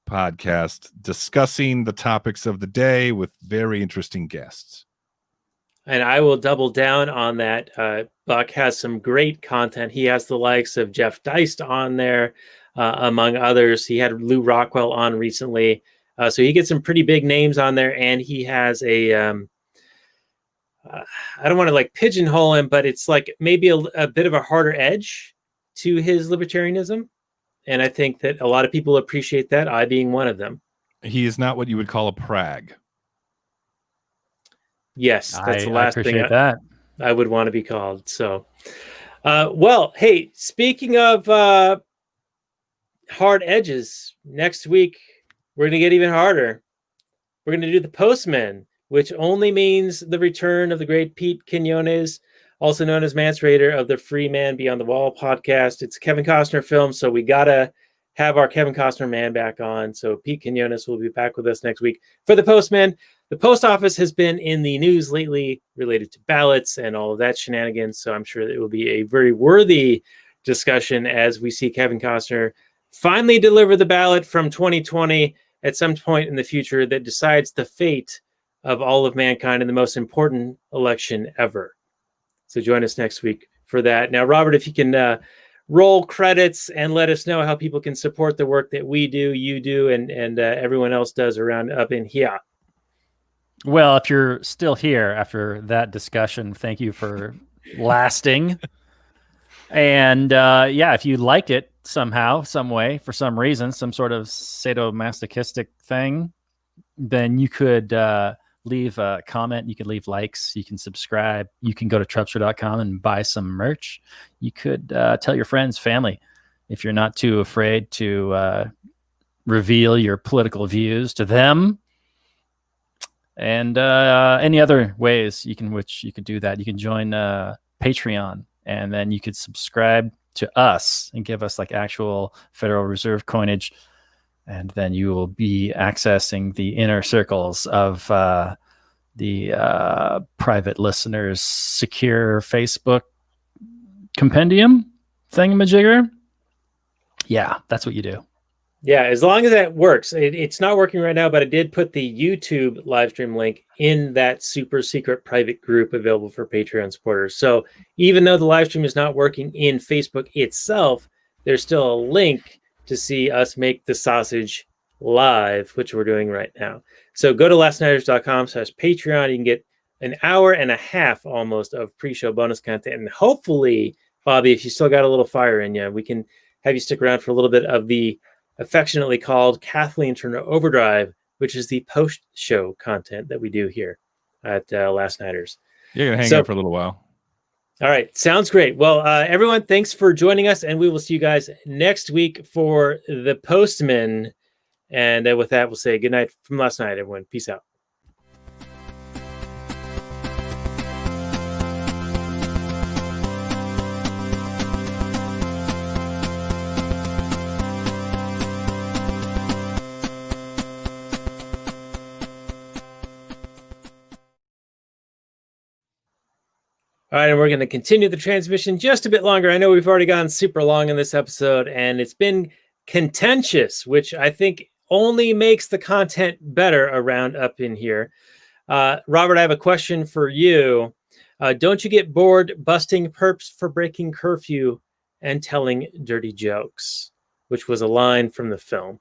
F: podcast discussing the topics of the day with very interesting guests.
D: And I will double down on that. Buck has some great content. He has the likes of Jeff Deist on there, among others. He had Lou Rockwell on recently. So he gets some pretty big names on there. And he has a, I don't want to pigeonhole him, but it's maybe a bit of a harder edge to his libertarianism. And I think that a lot of people appreciate that, I being one of them.
F: He is not what you would call a prag.
D: Yes, that's the last thing
E: that
D: I would want to be called. So, well, hey, speaking of hard edges, next week we're going to get even harder. We're going to do The Postman, which only means the return of the great Pete Quinones, also known as Mance Raider of the Free Man Beyond the Wall podcast. It's a Kevin Costner film, so we got to have our Kevin Costner man back on. So Pete Quinones will be back with us next week for The Postman. The post office has been in the news lately related to ballots and all of that shenanigans, so I'm sure that it will be a very worthy discussion as we see Kevin Costner finally deliver the ballot from 2020 at some point in the future that decides the fate of all of mankind in the most important election ever. So join us next week for that. Now, Robert, if you can roll credits and let us know how people can support the work that we do, you do, and everyone else does around up in here.
E: Well, if you're still here after that discussion, thank you for lasting. And if you liked it somehow, some way, for some reason, some sort of sadomasochistic thing, then you could leave a comment. You could leave likes. You can subscribe. You can go to Trupster.com and buy some merch. You could tell your friends, family, if you're not too afraid to reveal your political views to them. And any other ways which you could do that. You can join Patreon, and then you could subscribe to us and give us actual Federal Reserve coinage, and then you will be accessing the inner circles of the private listeners' secure Facebook compendium thingamajigger. Yeah, that's what you do.
D: Yeah, as long as that works. It's not working right now, but I did put the YouTube live stream link in that super secret private group available for Patreon supporters. So even though the live stream is not working in Facebook itself, there's still a link to see us make the sausage live, which we're doing right now. So go to lastnighters.com/Patreon. You can get an hour and a half almost of pre-show bonus content. And hopefully, Bobby, if you still got a little fire in you, we can have you stick around for a little bit of the affectionately called Kathleen Turner Overdrive, which is the post-show content that we do here at Last Nighters.
F: You're going to hang out for a little while.
D: All right. Sounds great. Well, everyone, thanks for joining us, and we will see you guys next week for The Postman. And with that, we'll say good night from last night, everyone. Peace out. All right, and we're going to continue the transmission just a bit longer. I know we've already gone super long in this episode, and it's been contentious, which I think only makes the content better around up in here. Robert, I have a question for you. Don't you get bored busting perps for breaking curfew and telling dirty jokes? Which was a line from the film.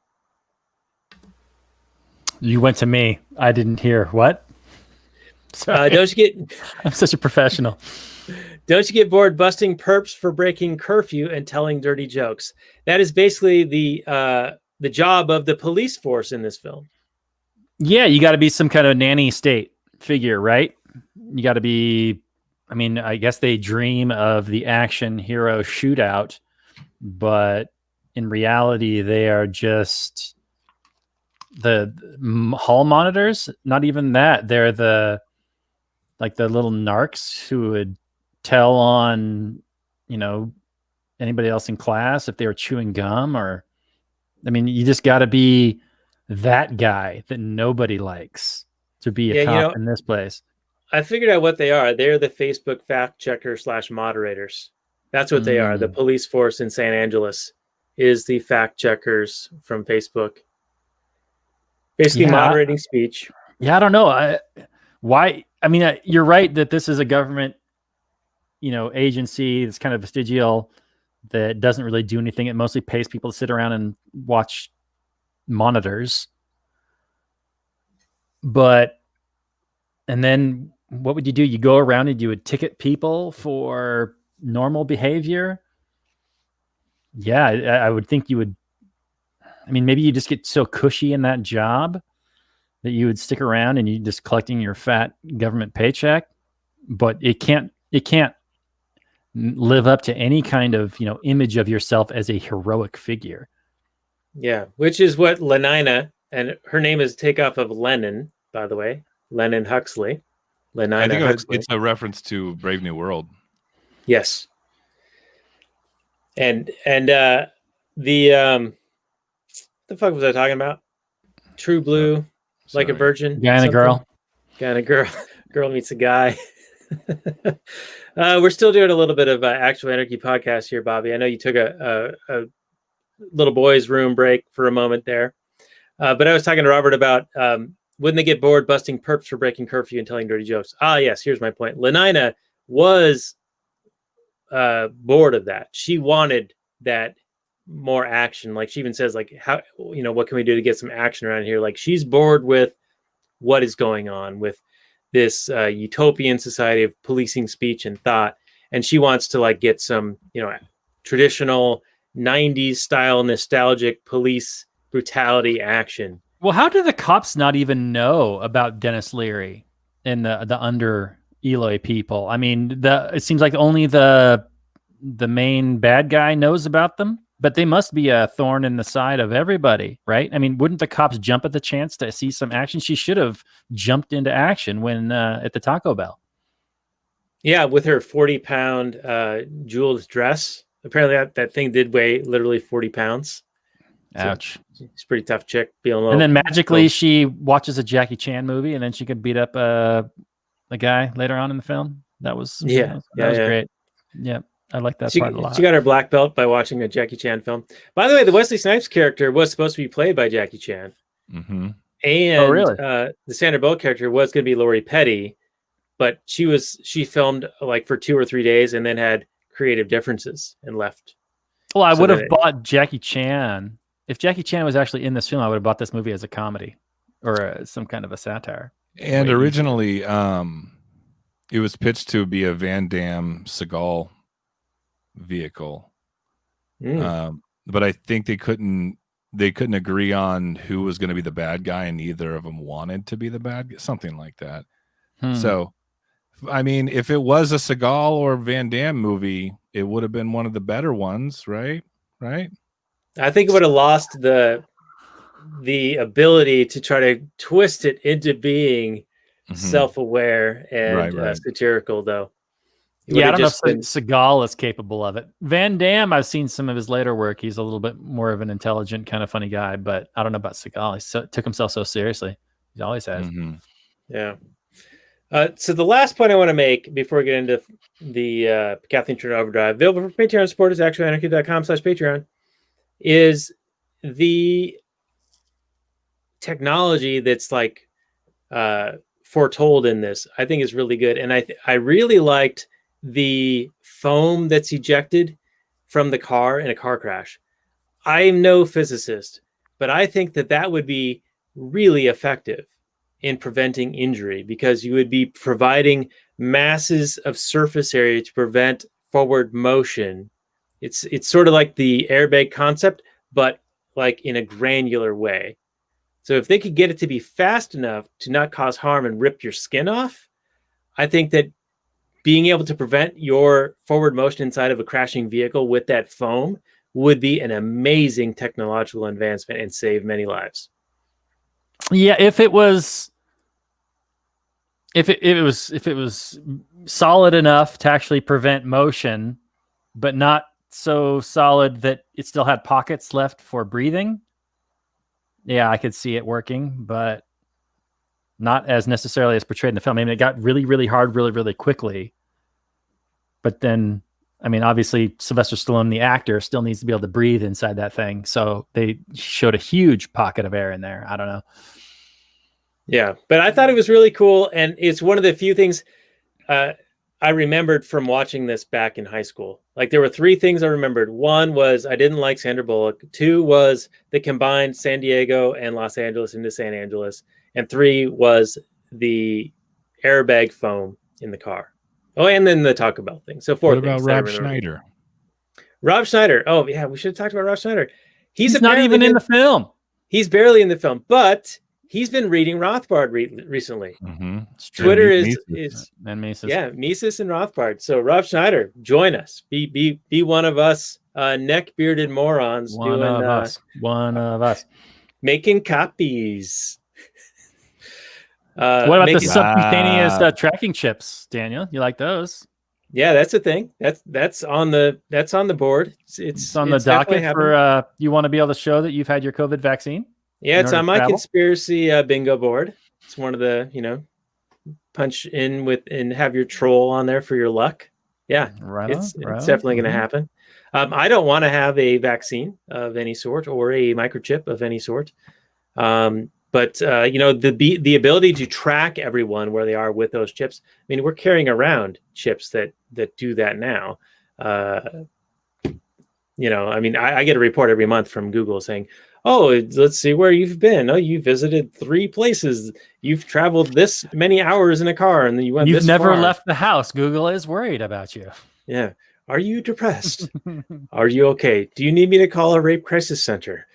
E: You went to me. I didn't hear. What?
D: Don't you get...
E: I'm such a professional.
D: Don't you get bored busting perps for breaking curfew and telling dirty jokes? That is basically the job of the police force in this film.
E: Yeah, you got to be some kind of nanny state figure, right? You got to be, I mean, I guess they dream of the action hero shootout, but in reality, they are just the hall monitors. Not even that. They're the little narcs who would tell on, anybody else in class if they were chewing gum you just got to be that guy that nobody likes to be a cop in this place.
D: I figured out what they are. They're the Facebook fact checker / moderators. That's what they are. The police force in San Angeles is the fact checkers from Facebook. Basically moderating speech.
E: Yeah, I don't know. Why? I mean, you're right that this is a government, agency that's kind of vestigial that doesn't really do anything. It mostly pays people to sit around and watch monitors. And then what would you do? You go around and you would ticket people for normal behavior. Yeah, I would think you would. I mean, maybe you just get so cushy in that job that you would stick around and you just collecting your fat government paycheck, but it can't live up to any kind of, image of yourself as a heroic figure.
D: Yeah. Which is what Lenina, and her name is takeoff of Lenin, by the way, Lenin Huxley. Lenina
F: I think
D: Huxley.
F: it's a reference to Brave New World.
D: Yes. And the fuck was I talking about? True Blue, like a virgin.
E: Guy and a girl.
D: Guy and a girl. Girl meets a guy. We're still doing a little bit of Actual Anarchy podcast here, Bobby. I know you took a little boy's room break for a moment there. But I was talking to Robert about wouldn't they get bored busting perps for breaking curfew and telling dirty jokes? Yes, here's my point. Lenina was bored of that. She wanted that more action. Like she even says, like, how, what can we do to get some action around here? Like she's bored with what is going on with this utopian society of policing speech and thought. And she wants to like get some, traditional 90s style nostalgic police brutality action.
E: Well, how do the cops not even know about Dennis Leary and the under Eloy people? I mean, it seems like only the main bad guy knows about them, but they must be a thorn in the side of everybody, right? I mean, wouldn't the cops jump at the chance to see some action? She should have jumped into action when at the Taco Bell.
D: Yeah, with her 40-pound jeweled dress. Apparently that thing did weigh literally 40 pounds.
E: Ouch.
D: So she's a pretty tough chick. And
E: then magically she watches a Jackie Chan movie and then she could beat up a guy later on in the film. That was great. Yeah. I like that part a lot.
D: She got her black belt by watching a Jackie Chan film. By the way, the Wesley Snipes character was supposed to be played by Jackie Chan.
F: Mm-hmm.
D: And
E: really?
D: The Sandra Bullock character was going to be Lori Petty, but she filmed like for 2 or 3 days and then had creative differences and left.
E: Well, I would have bought Jackie Chan. If Jackie Chan was actually in this film, I would have bought this movie as a comedy or some kind of a satire.
F: And originally, it was pitched to be a Van Damme Seagal vehicle, but I think they couldn't agree on who was going to be the bad guy, and neither of them wanted to be the bad guy, something like that. So, I mean, if it was a Seagal or Van Damme movie, it would have been one of the better ones, right?
D: I think it would have lost the ability to try to twist it into being self-aware and satirical, though.
E: I don't know if Seagal is capable of it. Van Damme, I've seen some of his later work. He's a little bit more of an intelligent, kind of funny guy, but I don't know about Seagal. He took himself so seriously. He always has.
D: Yeah. So the last point I want to make before we get into the Kathleen Turner Overdrive, available for Patreon supporters, actuallyAnarchy.com/Patreon, is the technology that's like foretold in this. I think is really good, and I really liked the foam that's ejected from the car in a car crash. I'm no physicist, but I think that would be really effective in preventing injury, because you would be providing masses of surface area to prevent forward motion. It's sort of like the airbag concept, but like in a granular way. So if they could get it to be fast enough to not cause harm and rip your skin off, I think that being able to prevent your forward motion inside of a crashing vehicle with that foam would be an amazing technological advancement and save many lives.
E: Yeah, if it was solid enough to actually prevent motion, but not so solid that it still had pockets left for breathing, yeah, I could see it working, but not as necessarily as portrayed in the film. I mean, it got really, really hard really, really quickly. But then, I mean, obviously Sylvester Stallone, the actor, still needs to be able to breathe inside that thing. So they showed a huge pocket of air in there. I don't know.
D: Yeah, but I thought it was really cool, and it's one of the few things I remembered from watching this back in high school. Like, there were three things I remembered. One was I didn't like Sandra Bullock. Two was they combined San Diego and Los Angeles into San Angeles. And three was the airbag foam in the car. Oh, and then the Taco Bell thing. So four
F: What about
D: things that I
F: Rob
D: remember.
F: Schneider?
D: Rob Schneider. Oh, yeah, we should have talked about Rob Schneider.
E: He's not even in the film.
D: He's barely in the film, but he's been reading Rothbard recently.
F: Mm-hmm.
D: Twitter is
E: and Mises.
D: Yeah, Mises and Rothbard. So Rob Schneider, join us. Be one of us neck-bearded morons.
E: One of us.
D: Making copies.
E: What about the subcutaneous tracking chips, Daniel? You like those?
D: Yeah, that's a thing. That's on the board. It's
E: on the docket for you want to be able to show that you've had your COVID vaccine.
D: Yeah, it's on my conspiracy bingo board. It's one of the, punch in with and have your troll on there for your luck. Yeah, it's definitely going to happen. I don't want to have a vaccine of any sort or a microchip of any sort. But the ability to track everyone where they are with those chips. I mean, we're carrying around chips that do that now. I get a report every month from Google saying, "Oh, let's see where you've been. Oh, you visited 3 places. You've traveled this many hours in a car, and then you went.
E: You've
D: this
E: never
D: far.
E: left the house. Google is worried about you.
D: Yeah. Are you depressed? Are you okay? Do you need me to call a rape crisis center?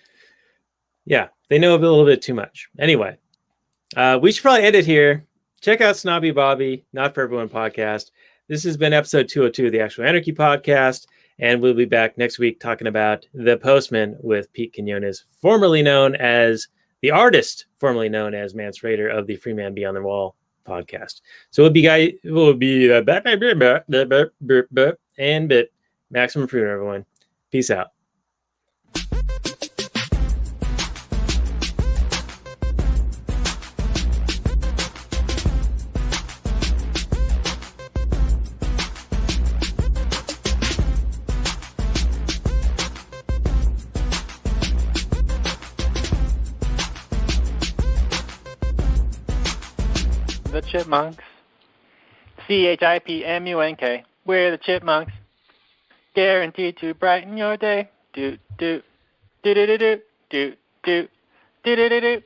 D: Yeah, they know a little bit too much. Anyway, we should probably end it here. Check out Snobby Bobby, Not For Everyone podcast. This has been episode 202 of the Actual Anarchy podcast, and we'll be back next week talking about The Postman with Pete Quinones, formerly known as the artist, formerly known as Mance Raider of the Free Man Beyond the Wall podcast. So we'll be and bit maximum freedom, everyone. Peace out.
G: The Chipmunks. CHIPMUNK. We're the Chipmunks. Guaranteed to brighten your day. Do do do do do do do do do do do.